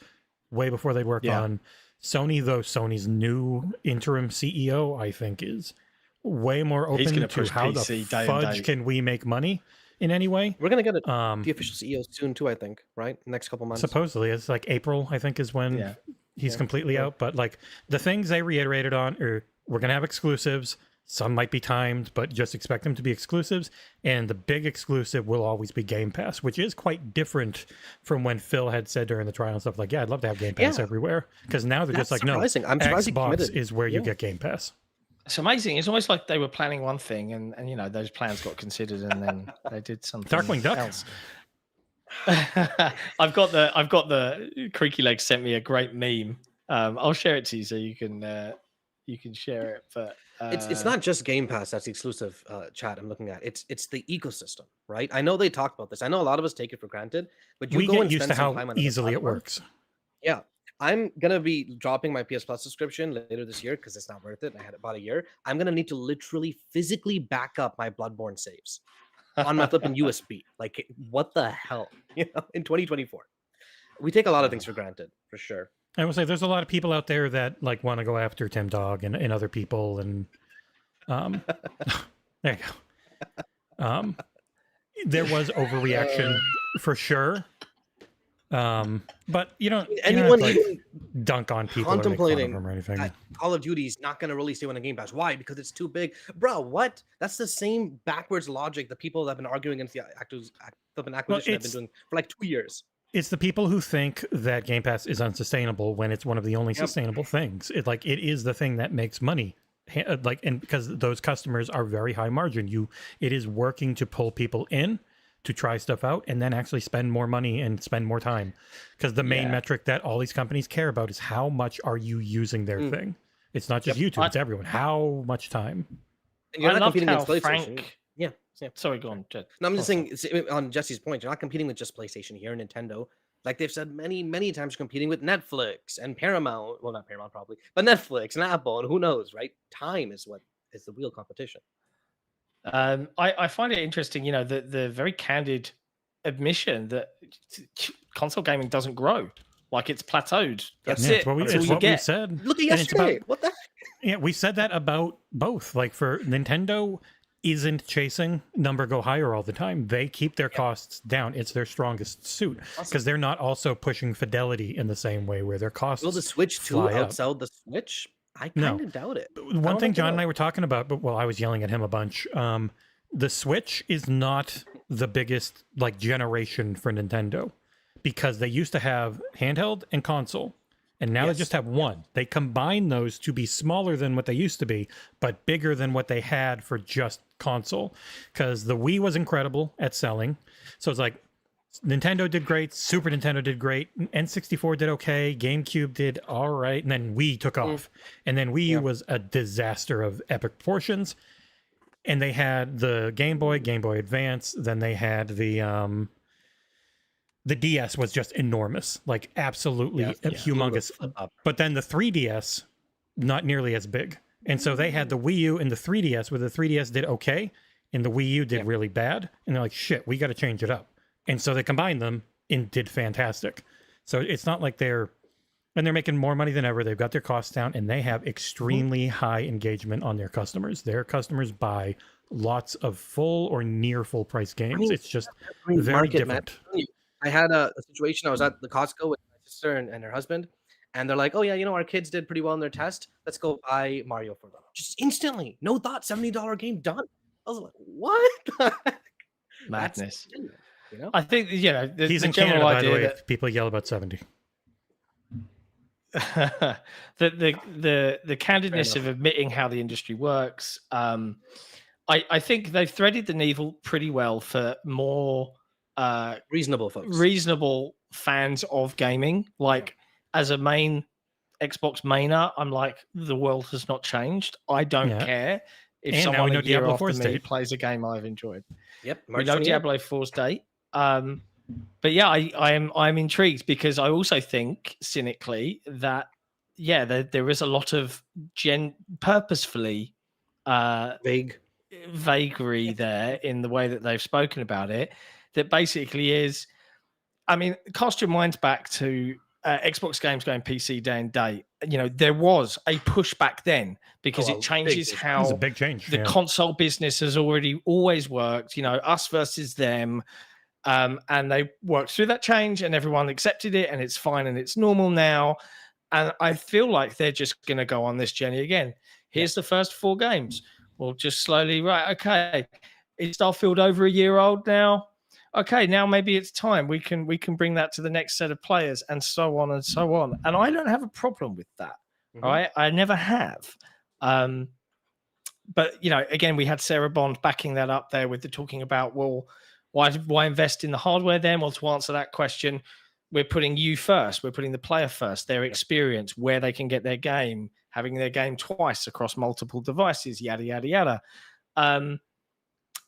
way before they'd work on Sony, though. Sony's new interim CEO, I think, is way more open to how the fudge can we make money in any way. We're going to get the official CEO soon, too, I think, right? Next couple months. Supposedly. It's like April, I think, is when he's completely out. But, like, the things they reiterated on are we're going to have exclusives. Some might be timed, but just expect them to be exclusives. And the big exclusive will always be Game Pass, which is quite different from when Phil had said during the trial and stuff like, I'd love to have Game Pass everywhere. Because now they're just like, no, Xbox is where you get Game Pass. It's amazing. It's almost like they were planning one thing and you know, those plans got considered and then they did something Darkwing Duck. else. I've got the Creaky Legs sent me a great meme. I'll share it to you so you can share it, but it's not just Game Pass that's the exclusive chat I'm looking at. It's the ecosystem, right? I know they talk about this. I know a lot of us take it for granted, but we get used to how easily it works. Yeah, I'm gonna be dropping my PS Plus subscription later this year because it's not worth it. I had it about a year. I'm gonna need to literally physically back up my Bloodborne saves on my flipping USB. Like, what the hell? You know, in 2024, we take a lot of things for granted, for sure. I will say there's a lot of people out there that like want to go after Tim Dog and other people, and there you go. There was overreaction for sure, but you don't like dunk on people contemplating or anything. Call of Duty's not going to release it on a Game Pass. Why? Because it's too big, bro. What? That's the same backwards logic the people that have been arguing against the acquisition have been doing for like 2 years. It's the people who think that Game Pass is unsustainable when it's one of the only sustainable things. It is the thing that makes money. And because those customers are very high margin, it is working to pull people in to try stuff out and then actually spend more money and spend more time. Because the main metric that all these companies care about is how much are you using their thing. It's not just YouTube, it's everyone. How much time? And you're not competing against PlayStation. Yeah. Sorry, go on, Jed. No, I'm just saying, on Jesse's point, you're not competing with just PlayStation here, Nintendo. Like they've said many, many times, you're competing with Netflix and Paramount. Well, not Paramount probably, but Netflix and Apple, and who knows, right? Time is what is the real competition. I find it interesting, you know, the very candid admission that console gaming doesn't grow. Like it's plateaued. That's it. It's what we said. Look at yesterday. What the heck? Yeah, we said that about both. Like for Nintendo, isn't chasing number go higher all the time. They keep their costs down. It's their strongest suit because they're not also pushing fidelity in the same way where their costs. Will the Switch 2 outsell the Switch? I kind of doubt it. One thing John and I were talking about, but I was yelling at him a bunch. The Switch is not the biggest like generation for Nintendo because they used to have handheld and console. And now they just have one. They combine those to be smaller than what they used to be, but bigger than what they had for just console. Because the Wii was incredible at selling. So it's like Nintendo did great, Super Nintendo did great, N64 did okay, GameCube did all right, and then Wii took off. And then Wii U was a disaster of epic proportions. And they had the Game Boy Advance, then they had the DS was just enormous, like absolutely humongous. But then the 3DS, not nearly as big. And so they had the Wii U and the 3DS, where the 3DS did okay, and the Wii U did really bad. And they're like, shit, we got to change it up. And so they combined them and did fantastic. So it's not like they're making more money than ever. They've got their costs down, and they have extremely high engagement on their customers. Their customers buy lots of full or near full price games. It's just very different. I had a situation. I was at the Costco with my sister and her husband, and they're like, "Oh yeah, our kids did pretty well in their test. Let's go buy Mario for them." Just instantly, no thought, $70 game done. I was like, "What?" The heck? Madness. I think the, he's the in Canada, by the way. that... If people yell about 70. the candidness of admitting how the industry works. I think they've threaded the needle pretty well for more. Reasonable folks, reasonable fans of gaming. Like as a main Xbox mainer, I'm like, the world has not changed. I don't care if someone a year after me plays a game I've enjoyed. Yep, we know Diablo 4's date. But yeah, I'm intrigued because I also think cynically that there is a lot of purposefully vagary there in the way that they've spoken about it. That basically is, I mean, cast your minds back to Xbox games going PC day and date. There was a push back then because it changes how a big change. The console business has always worked. Us versus them, and they worked through that change, and everyone accepted it, and it's fine and it's normal now. And I feel like they're just going to go on this journey again. Here's the first 4 games. We'll just slowly, okay, is Starfield over a year old now? Okay, now maybe it's time. We can bring that to the next set of players, and so on and so on. And I don't have a problem with that, right? I never have. But again, we had Sarah Bond backing that up there with the talking about, well, why invest in the hardware then? Well, to answer that question, we're putting you first. We're putting the player first, their experience, where they can get their game, having their game twice across multiple devices, yada, yada, yada.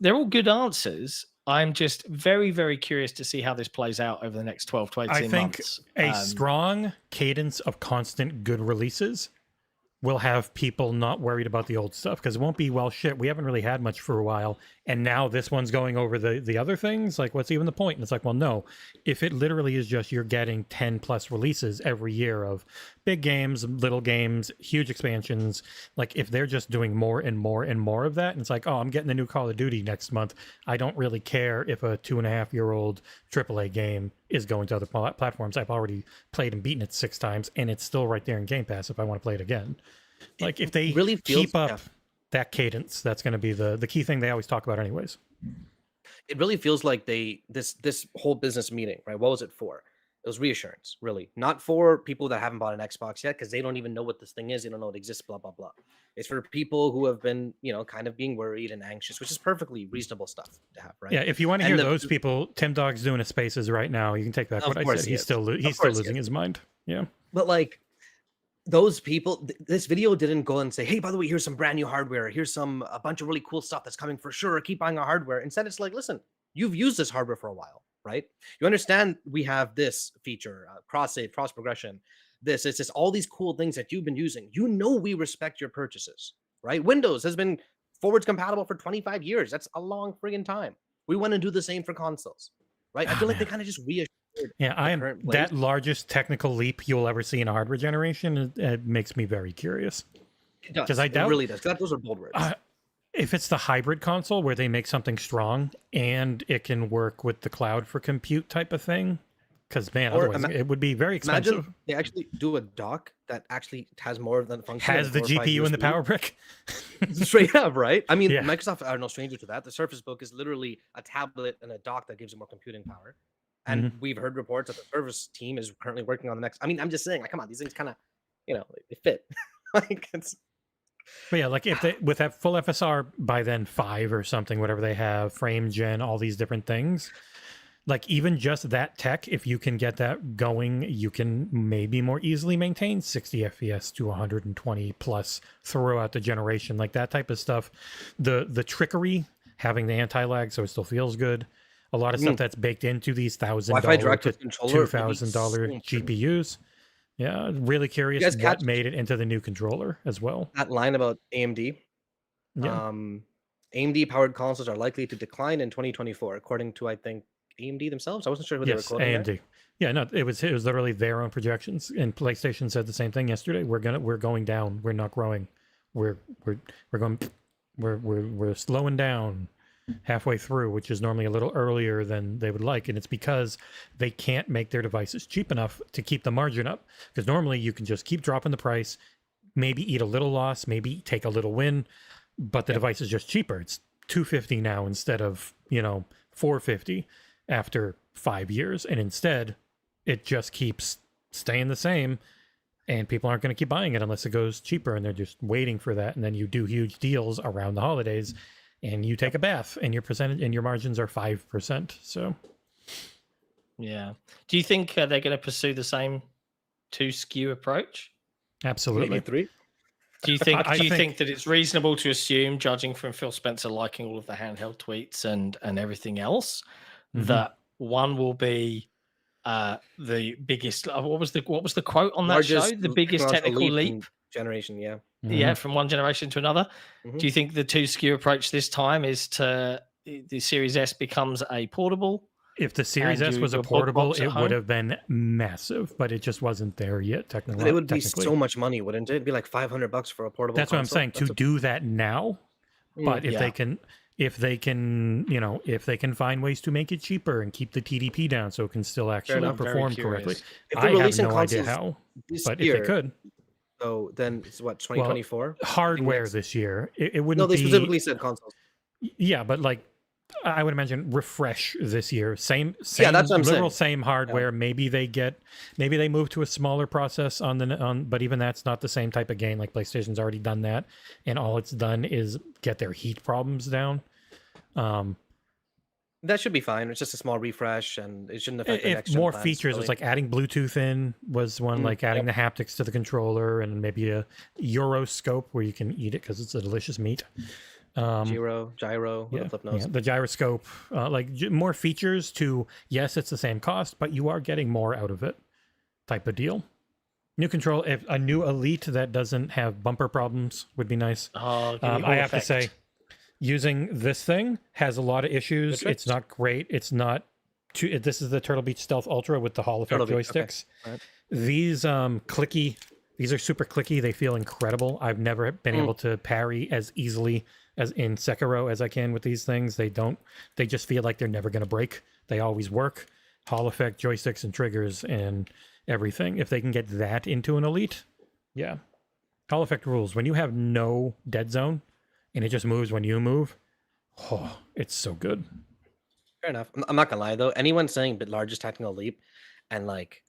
They're all good answers. I'm just very, very curious to see how this plays out over the next 12 to 18 months. I think a strong cadence of constant good releases will have people not worried about the old stuff because it won't be, well, shit, we haven't really had much for a while. And now this one's going over the other things. Like, what's even the point? And it's like, well, no, if it literally is just you're getting 10 plus releases every year of big games, little games, huge expansions, like if they're just doing more and more and more of that, and it's like, oh, I'm getting the new Call of Duty next month. I don't really care if a 2.5-year-old AAA game is going to other platforms. I've already played and beaten it 6 times, and it's still right there in Game Pass if I want to play it again. Like if they really keep up that cadence, that's going to be the key thing they always talk about anyways. It really feels like this whole business meeting, right? What was it for? It was reassurance, really. Not for people that haven't bought an Xbox yet because they don't even know what this thing is. They don't know it exists, blah, blah, blah. It's for people who have been, kind of being worried and anxious, which is perfectly reasonable stuff to have, right? Yeah, if you want to hear those people, Tim Dog's doing a Spaces right now. You can take back what I said. He's still losing his mind. Yeah. But like, those people, this video didn't go and say, hey, by the way, here's some brand new hardware. Here's a bunch of really cool stuff that's coming for sure. Keep buying our hardware. Instead, it's like, listen, you've used this hardware for a while, right? You understand we have this feature, cross-save, cross-progression. It's just all these cool things that you've been using. We respect your purchases, right? Windows has been forwards compatible for 25 years. That's a long friggin' time. We want to do the same for consoles, right? I feel like they kind of just reassure. Yeah, I am that largest technical leap you'll ever see in a hardware generation. It makes me very curious. It does. I doubt it really does. Those are bold words. If it's the hybrid console where they make something strong and it can work with the cloud for compute type of thing, because man, otherwise it would be very expensive. Imagine they actually do a dock that actually has more than function. Has the GPU and the power brick. Straight up, right? I mean, Microsoft are no stranger to that. The Surface Book is literally a tablet and a dock that gives you more computing power. And we've heard reports that the Surface team is currently working on the next. I mean, I'm just saying, like, come on, these things kind of, you know, they fit. Like it's. But yeah, like if they with that full FSR by then 5 or something, whatever they have, frame gen, all these different things, like even just that tech, if you can get that going, you can maybe more easily maintain 60 FPS to 120 plus throughout the generation, like that type of stuff. The trickery, having the anti-lag so it still feels good. A lot of stuff that's baked into these $1,000 to $2,000 GPUs. Yeah, really curious what made it into the new controller as well. That line about AMD. Yeah. AMD powered consoles are likely to decline in 2024, according to I think AMD themselves. I wasn't sure who they were quoting. AMD. There. Yeah, no, it was literally their own projections. And PlayStation said the same thing yesterday. We're going down. We're not growing. We're slowing down halfway through, which is normally a little earlier than they would like, and it's because they can't make their devices cheap enough to keep the margin up, because normally you can just keep dropping the price, maybe eat a little loss, maybe take a little win, but the device is just cheaper. It's $250 now instead of $450 after 5 years, and instead it just keeps staying the same, and people aren't going to keep buying it unless it goes cheaper, and they're just waiting for that. And then you do huge deals around the holidays and you take a bath and your percentage and your margins are 5%. So, yeah. Do you think they're going to pursue the same 2 SKU approach? Absolutely. Maybe 3. Do you think? Do you think that it's reasonable to assume, judging from Phil Spencer liking all of the handheld tweets and everything else, that one will be the biggest? What was the quote on that show? The biggest technical leap generation. Yeah. Yeah, from one generation to another. Do you think the 2 SKU approach this time is to the Series S becomes a portable? If the Series S was a portable, it would have been massive, but it just wasn't there yet. Technically, it would be so much money, wouldn't it? It'd be like $500 for a portable. That's console. What I'm saying. Do that now, but if they can find ways to make it cheaper and keep the TDP down so it can still actually perform correctly. I have no idea how, but if they could. So then it's what, 2024? Well, hardware this year. It wouldn't. No, they specifically said consoles. Yeah, but like I would imagine refresh this year. Same yeah, that's what I'm literal saying. Same hardware. Yeah. Maybe they move to a smaller process but even that's not the same type of game. Like PlayStation's already done that, and all it's done is get their heat problems down. That should be fine. It's just a small refresh, and it shouldn't affect the next gen more plans, features. really. It's like adding Bluetooth in was one, like adding the haptics to the controller, and maybe a Euroscope where you can eat it because it's a delicious meat. Gyro, flip nose. Yeah, the gyroscope, more features to, yes, it's the same cost, but you are getting more out of it type of deal. New control, a new Elite that doesn't have bumper problems would be nice. I have to say, using this thing has a lot of issues. It's not great. It's not too. This is the Turtle Beach Stealth Ultra with the Hall effect joysticks. Okay. Right. These clicky. These are super clicky. They feel incredible. I've never been able to parry as easily as in Sekiro as I can with these things. They just feel like they're never going to break. They always work. Hall effect joysticks and triggers and everything. If they can get that into an Elite, yeah. Hall effect rules. When you have no dead zone and it just moves when you move, oh, it's so good. Fair enough. I'm not gonna lie though. Anyone saying the largest technical leap, and like,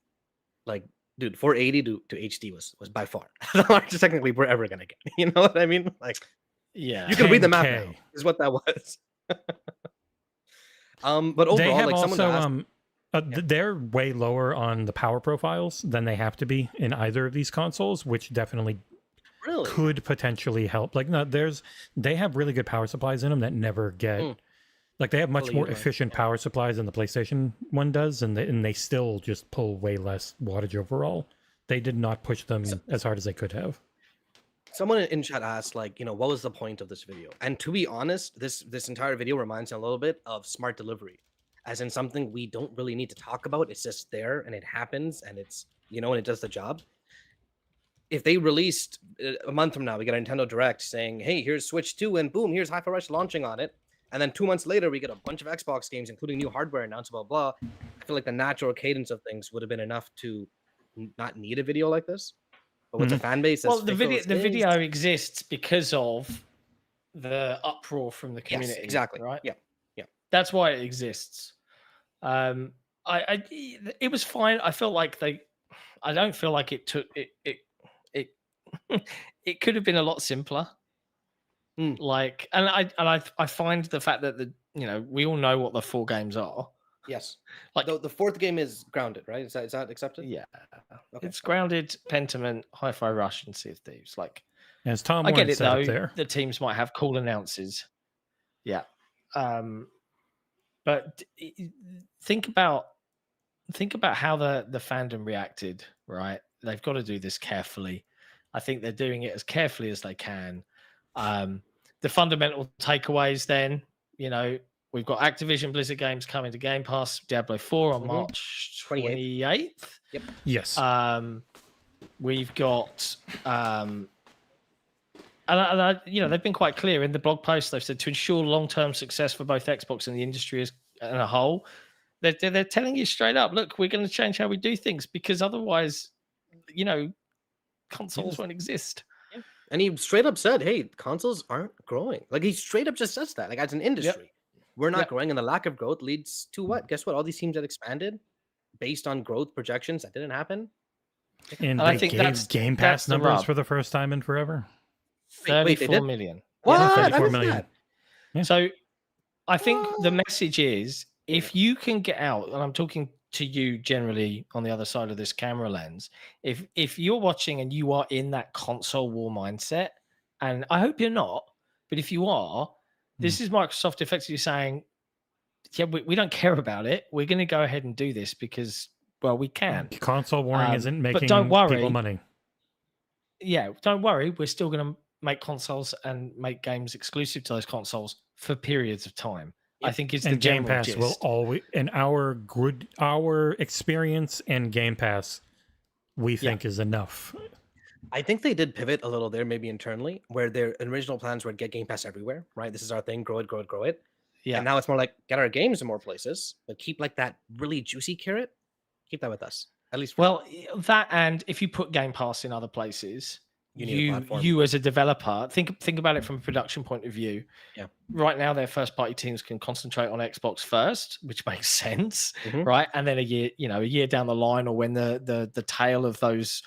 dude, 480 to HD was by far the largest technical leap we're ever gonna get. You know what I mean? Like, yeah, you can read the map now. Is what that was. But overall, they have like also they're way lower on the power profiles than they have to be in either of these consoles, which definitely could potentially help. Like, no, they have really good power supplies in them that never get like, they have much more efficient power supplies than the PlayStation one does, and they still just pull way less wattage overall. They did not push them as hard as they could have. Someone in chat asked, like, what was the point of this video? And to be honest, this entire video reminds me a little bit of smart delivery, as in something we don't really need to talk about. It's just there and it happens, and it's, and it does the job. if they released a month from now, we get a Nintendo Direct saying, hey, here's Switch 2 and boom, here's Hi-Fi Rush launching on it. And then 2 months later, we get a bunch of Xbox games, including new hardware announced, blah, blah. I feel like the natural cadence of things would have been enough to not need a video like this. But with the fan base, well, the video exists because of the uproar from the community. Yes, exactly. Right. Yeah. That's why it exists. It was fine. I felt like I don't feel like it took it. It could have been a lot simpler. Like, and I find the fact that we all know what the 4 games are. Yes. Like the 4th game is Grounded, right? Is that accepted? Yeah. Okay. It's Grounded, Pentiment, Hi-Fi Rush, and Sea of Thieves. Like, as Tom, I get it though. The teams might have cool announces. Yeah. But think about how the fandom reacted, right? They've got to do this carefully. I think they're doing it as carefully as they can. The fundamental takeaways then, we've got Activision Blizzard games coming to Game Pass, Diablo 4 on March 28th. Yep. Yes. We've got and they've been quite clear in the blog post. They've said to ensure long-term success for both Xbox and the industry as a whole, they're telling you straight up, look, we're going to change how we do things because otherwise, consoles won't exist. Yeah. And he straight up said, hey, consoles aren't growing. Like, he straight up just says that. Like, as an industry, we're not growing, and the lack of growth leads to what? Guess what? All these teams that expanded based on growth projections that didn't happen. And I think that's Game Pass numbers for the first time in forever. 34 million. What? 34 million. Yeah. So I think the message is, if you can get out, and I'm talking to you generally on the other side of this camera lens, if you're watching and you are in that console war mindset, and I hope you're not, but if you are, this is Microsoft effectively saying, yeah, we don't care about it. We're going to go ahead and do this because, well, we can. Console warring isn't making people money. Yeah, don't worry. We're still going to make consoles and make games exclusive to those consoles for periods of time. I think is the Game Pass gist. Will always, in our experience, and Game Pass, we think is enough. I think they did pivot a little there, maybe internally, where their original plans were to get Game Pass everywhere, right? This is our thing, grow it, grow it, grow it. Yeah. And now it's more like get our games in more places, but keep like that really juicy carrot. Keep that with us, at least. That, and if you put Game Pass in other places, you as a developer, think about it from a production point of view. Yeah. Right now, their first party teams can concentrate on Xbox first, which makes sense, right? And then a year down the line, or when the tail of those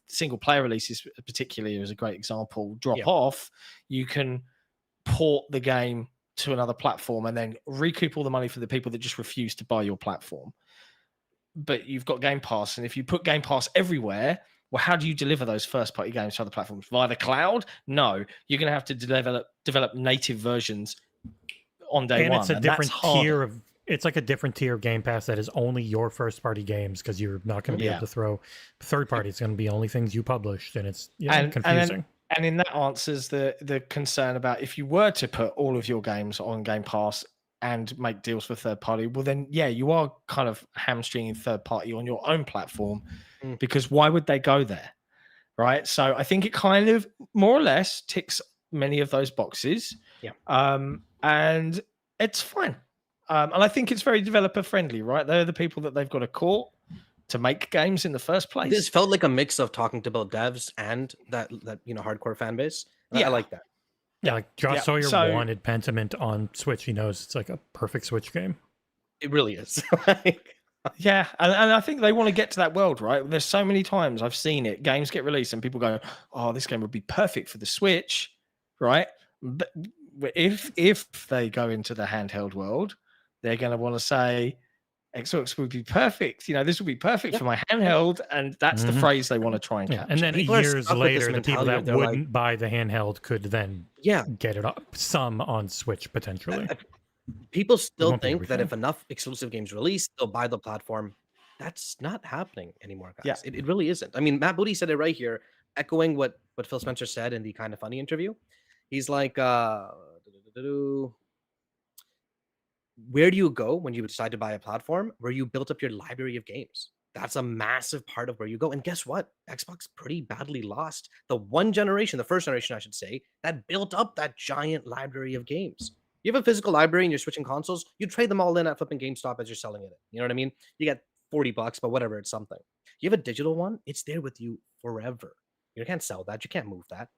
single player releases, particularly as a great example, drop off, you can port the game to another platform and then recoup all the money for the people that just refuse to buy your platform. But you've got Game Pass, and if you put Game Pass everywhere, well, how do you deliver those first-party games to other platforms? Via the cloud? No, you're going to have to develop native versions on day one. It's a different tier of. It's like a different tier of Game Pass that is only your first-party games, because you're not going to be able to throw third-party. It's going to be only things you published, and it's confusing. And in that answers the concern about if you were to put all of your games on Game Pass and make deals with third party, well then, you are kind of hamstringing third party on your own platform, because why would they go there? Right. So I think it kind of more or less ticks many of those boxes. Yeah. And it's fine. And I think it's very developer friendly, right? They're the people that they've got to court to make games in the first place. This felt like a mix of talking to both devs and that hardcore fan base. I like that. Yeah, like Josh Sawyer wanted Pentiment on Switch. He knows it's like a perfect Switch game. It really is. Yeah, and I think they want to get to that world, right? There's so many times I've seen it. Games get released and people go, "Oh, this game would be perfect for the Switch," right? But if they go into the handheld world, they're going to want to say, Xbox would be perfect. This would be perfect for my handheld, and that's the phrase they want to try and capture. And then years later, the people that wouldn't buy the handheld could then get it up some on Switch potentially. People still think that if enough exclusive games release, they'll buy the platform. That's not happening anymore, guys. It really isn't. I mean, Matt Booty said it right here, echoing what Phil Spencer said in the Kind of Funny interview. He's like, where do you go when you decide to buy a platform where you built up your library of games? That's a massive part of where you go. And guess what? Xbox pretty badly lost the first generation, I should say, that built up that giant library of games. You have a physical library and you're switching consoles, you trade them all in at flipping GameStop as you're selling it. You know what I mean? You get $40, but whatever, it's something. You have a digital one, it's there with you forever. You can't sell that. You can't move that.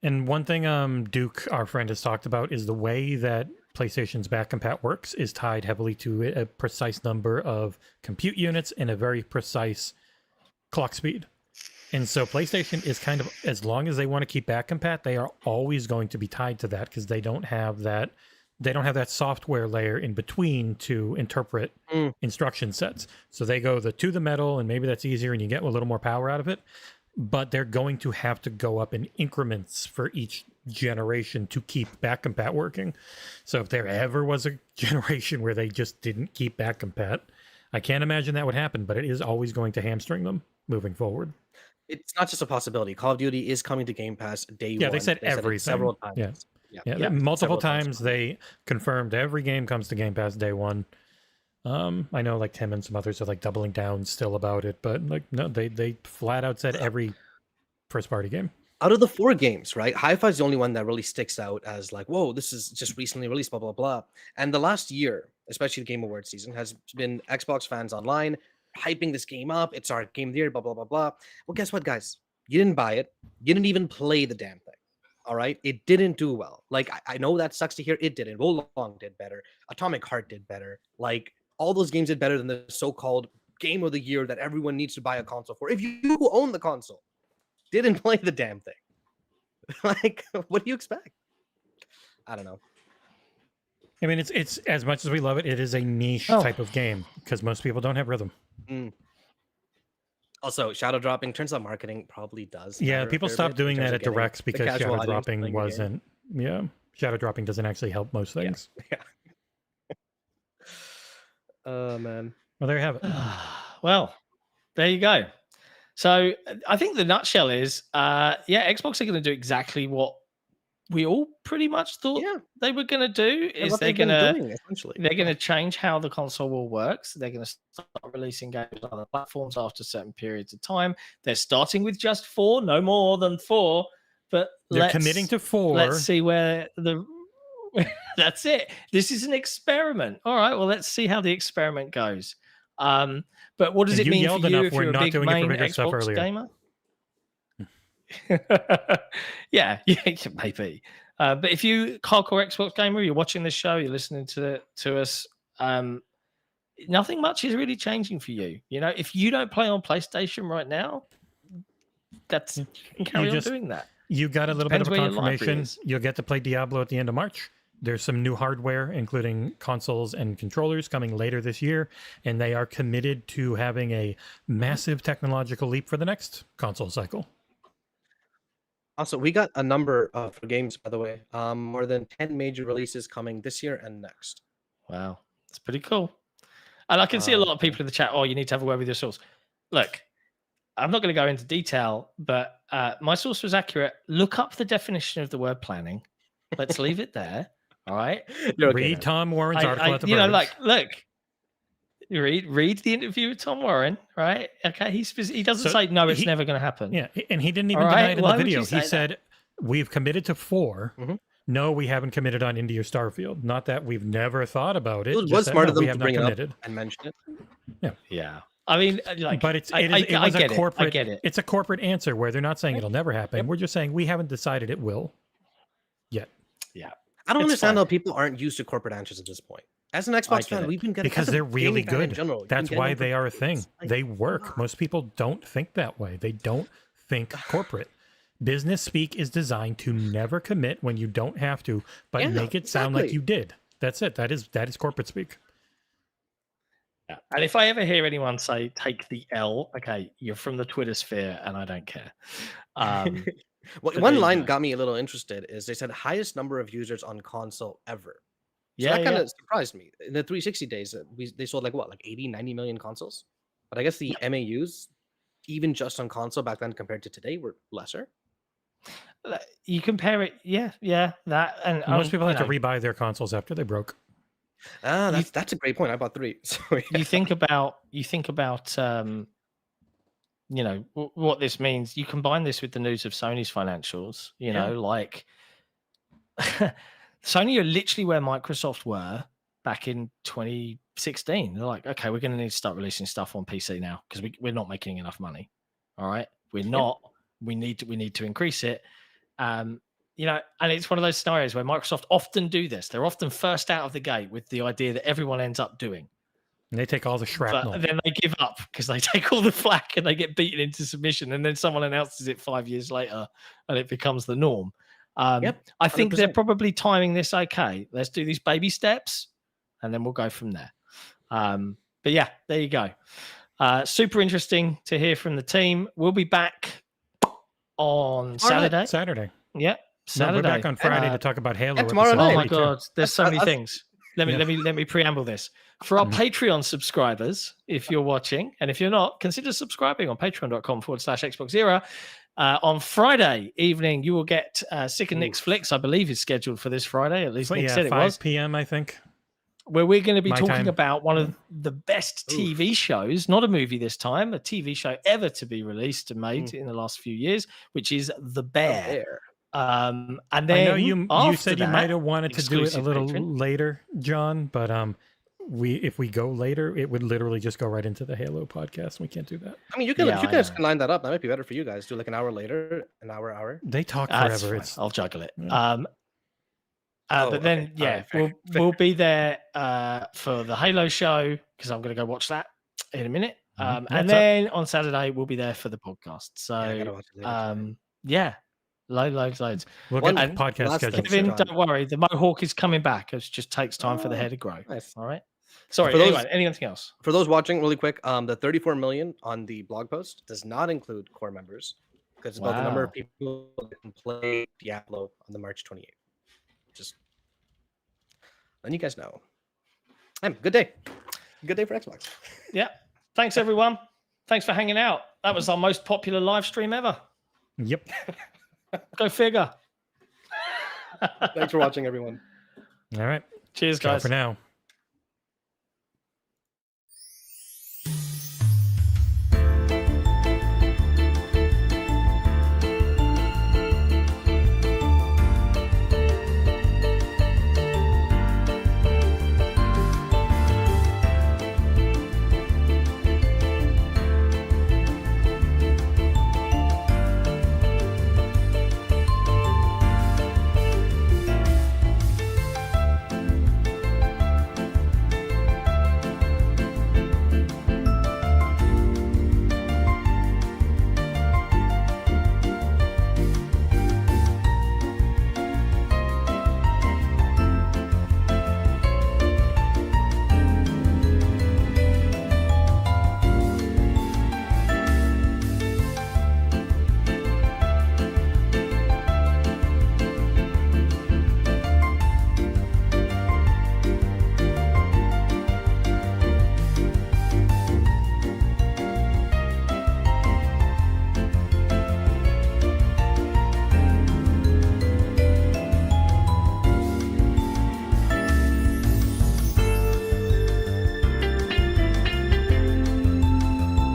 And one thing Duke, our friend, has talked about is the way that PlayStation's back compat works is tied heavily to a precise number of compute units and a very precise clock speed. And so PlayStation is kind of, as long as they want to keep back compat, they are always going to be tied to that because they don't have that software layer in between to interpret instruction sets. So they go to the metal, and maybe that's easier and you get a little more power out of it. But they're going to have to go up in increments for each generation to keep back compat working. So if there ever was a generation where they just didn't keep back compat, I can't imagine that would happen, but it is always going to hamstring them moving forward. It's not just a possibility. Call of Duty is coming to Game Pass day one. Yeah, they said everything. Several times. Yeah. Multiple times they confirmed every game comes to Game Pass day one. I know like Tim and some others are like doubling down still about it, but like no, they flat out said every first party game. Out of the 4 games, right? Hi-Fi is the only one that really sticks out as like, whoa, this is just recently released, blah, blah, blah. And the last year, especially the Game Awards season, has been Xbox fans online hyping this game up. It's our game of the year, blah, blah, blah, blah. Well, guess what, guys? You didn't buy it. You didn't even play the damn thing. All right? It didn't do well. Like, I know that sucks to hear. It didn't. Wolong did better. Atomic Heart did better. Like, all those games did better than the so-called game of the year that everyone needs to buy a console for. If you who own the console didn't play the damn thing, like, what do you expect? I don't know. I mean, it's as much as we love it, it is a niche type of game because most people don't have rhythm. Also, shadow dropping turns out marketing probably does. Yeah, people stopped doing that at directs because shadow dropping wasn't. Yeah, shadow dropping doesn't actually help most things. Yeah. Man. Well, there you have it. Well, there you go. So I think the nutshell is, Xbox are going to do exactly what we all pretty much thought they were going to do. Is they're going to change how the console will work. So they're going to start releasing games on other platforms after certain periods of time. They're starting with just 4, no more than 4. But they're committing to 4. Let's see where the. That's it. This is an experiment. All right. Well, let's see how the experiment goes. But what does it mean for you if you're a big main Xbox gamer? yeah, maybe. But if you hardcore Xbox gamer, you're watching this show, you're listening to us. Nothing much is really changing for you. You know, if you don't play on PlayStation right now, you can carry on doing that. You got a little bit of a confirmation. You'll get to play Diablo at the end of March. There's some new hardware, including consoles and controllers, coming later this year, and they are committed to having a massive technological leap for the next console cycle. Also, we got a number for games, by the way. More than 10 major releases coming this year and next. Wow, that's pretty cool. And I can see a lot of people in the chat, you need to have a word with your source. Look, I'm not going to go into detail, but my source was accurate. Look up the definition of the word planning. Let's leave it there. All right. Read Tom Warren's article at the look. Read the interview with Tom Warren, right? Okay, he doesn't say no, it's never going to happen. Yeah, and he didn't even deny it in the video. He said we've committed to 4. Mm-hmm. No, we haven't committed on Indy or Starfield. Not that we've never thought about it. It was smart of them to bring it up and mention it. Yeah. I mean, but it was a corporate. I get it. It's a corporate answer where they're not saying it'll never happen. We're just saying we haven't decided it will yet. Yeah. I don't understand how people aren't used to corporate answers at this point. As an Xbox fan, we've been getting because they're really good. That's why they are a thing. They work. Most people don't think that way. They don't think corporate. Business speak is designed to never commit when you don't have to, but make it sound like you did. That's it. That is corporate speak. Yeah. And if I ever hear anyone say take the L, okay, you're from the Twitter sphere and I don't care. One line got me a little interested is they said highest number of users on console ever. So that kind of surprised me. In the 360 days, they sold like 80, 90 million consoles? But I guess the MAUs, even just on console back then compared to today, were lesser. You compare it, that. And most people had to rebuy their consoles after they broke. That's a great point. I bought 3. So, yeah. You think about what this means. You combine this with the news of Sony's financials. You know, like Sony are literally where Microsoft were back in 2016. They're like, okay, we're going to need to start releasing stuff on PC now because we're not making enough money. All right, we're not. We need to increase it. And it's one of those scenarios where Microsoft often do this. They're often first out of the gate with the idea that everyone ends up doing. And they take all the shrapnel. But then they give up because they take all the flack and they get beaten into submission. And then someone announces it 5 years later and it becomes the norm. I think 100%. they're probably timing this okay. Let's do these baby steps and then we'll go from there. But yeah, there you go. Super interesting to hear from the team. We'll be back on Saturday. Saturday. Yeah, Saturday. No, we're back on Friday to talk about Halo. Tomorrow night. Oh my God, there's so many things. Let me preamble this. For our Patreon subscribers, if you're watching, and if you're not, consider subscribing on patreon.com/XboxEra. On Friday evening, you will get Sick and Nick's Flicks, I believe is scheduled for this Friday. At least Nick said it was. 5 p.m., I think. Where we're going to be talking about one of the best TV shows, not a movie this time, a TV show ever to be released and made in the last few years, which is The Bear. And then I know you said you might have wanted to do it a little later, John, but if we go later, it would literally just go right into the Halo podcast. We can't do that. I mean, you guys can line that up. That might be better for you guys. Do like an hour later, an hour. They talk forever. I'll juggle it. Yeah. But then, we'll be there for the Halo show because I'm going to go watch that in a minute. And then on Saturday, we'll be there for the podcast. So, loads. We'll get the podcast schedule. Kevin, don't worry. The Mohawk is coming back. It just takes time for the hair to grow. Nice. All right. Sorry. Anything else? For those watching, really quick, the 34 million on the blog post does not include core members because it's about the number of people that can play Diablo on the March 28th. Just letting you guys know. Good day. Good day for Xbox. Yeah. Thanks, everyone. Thanks for hanging out. That was our most popular live stream ever. Yep. Go figure. Thanks for watching, everyone. All right. Cheers, guys. Ciao for now.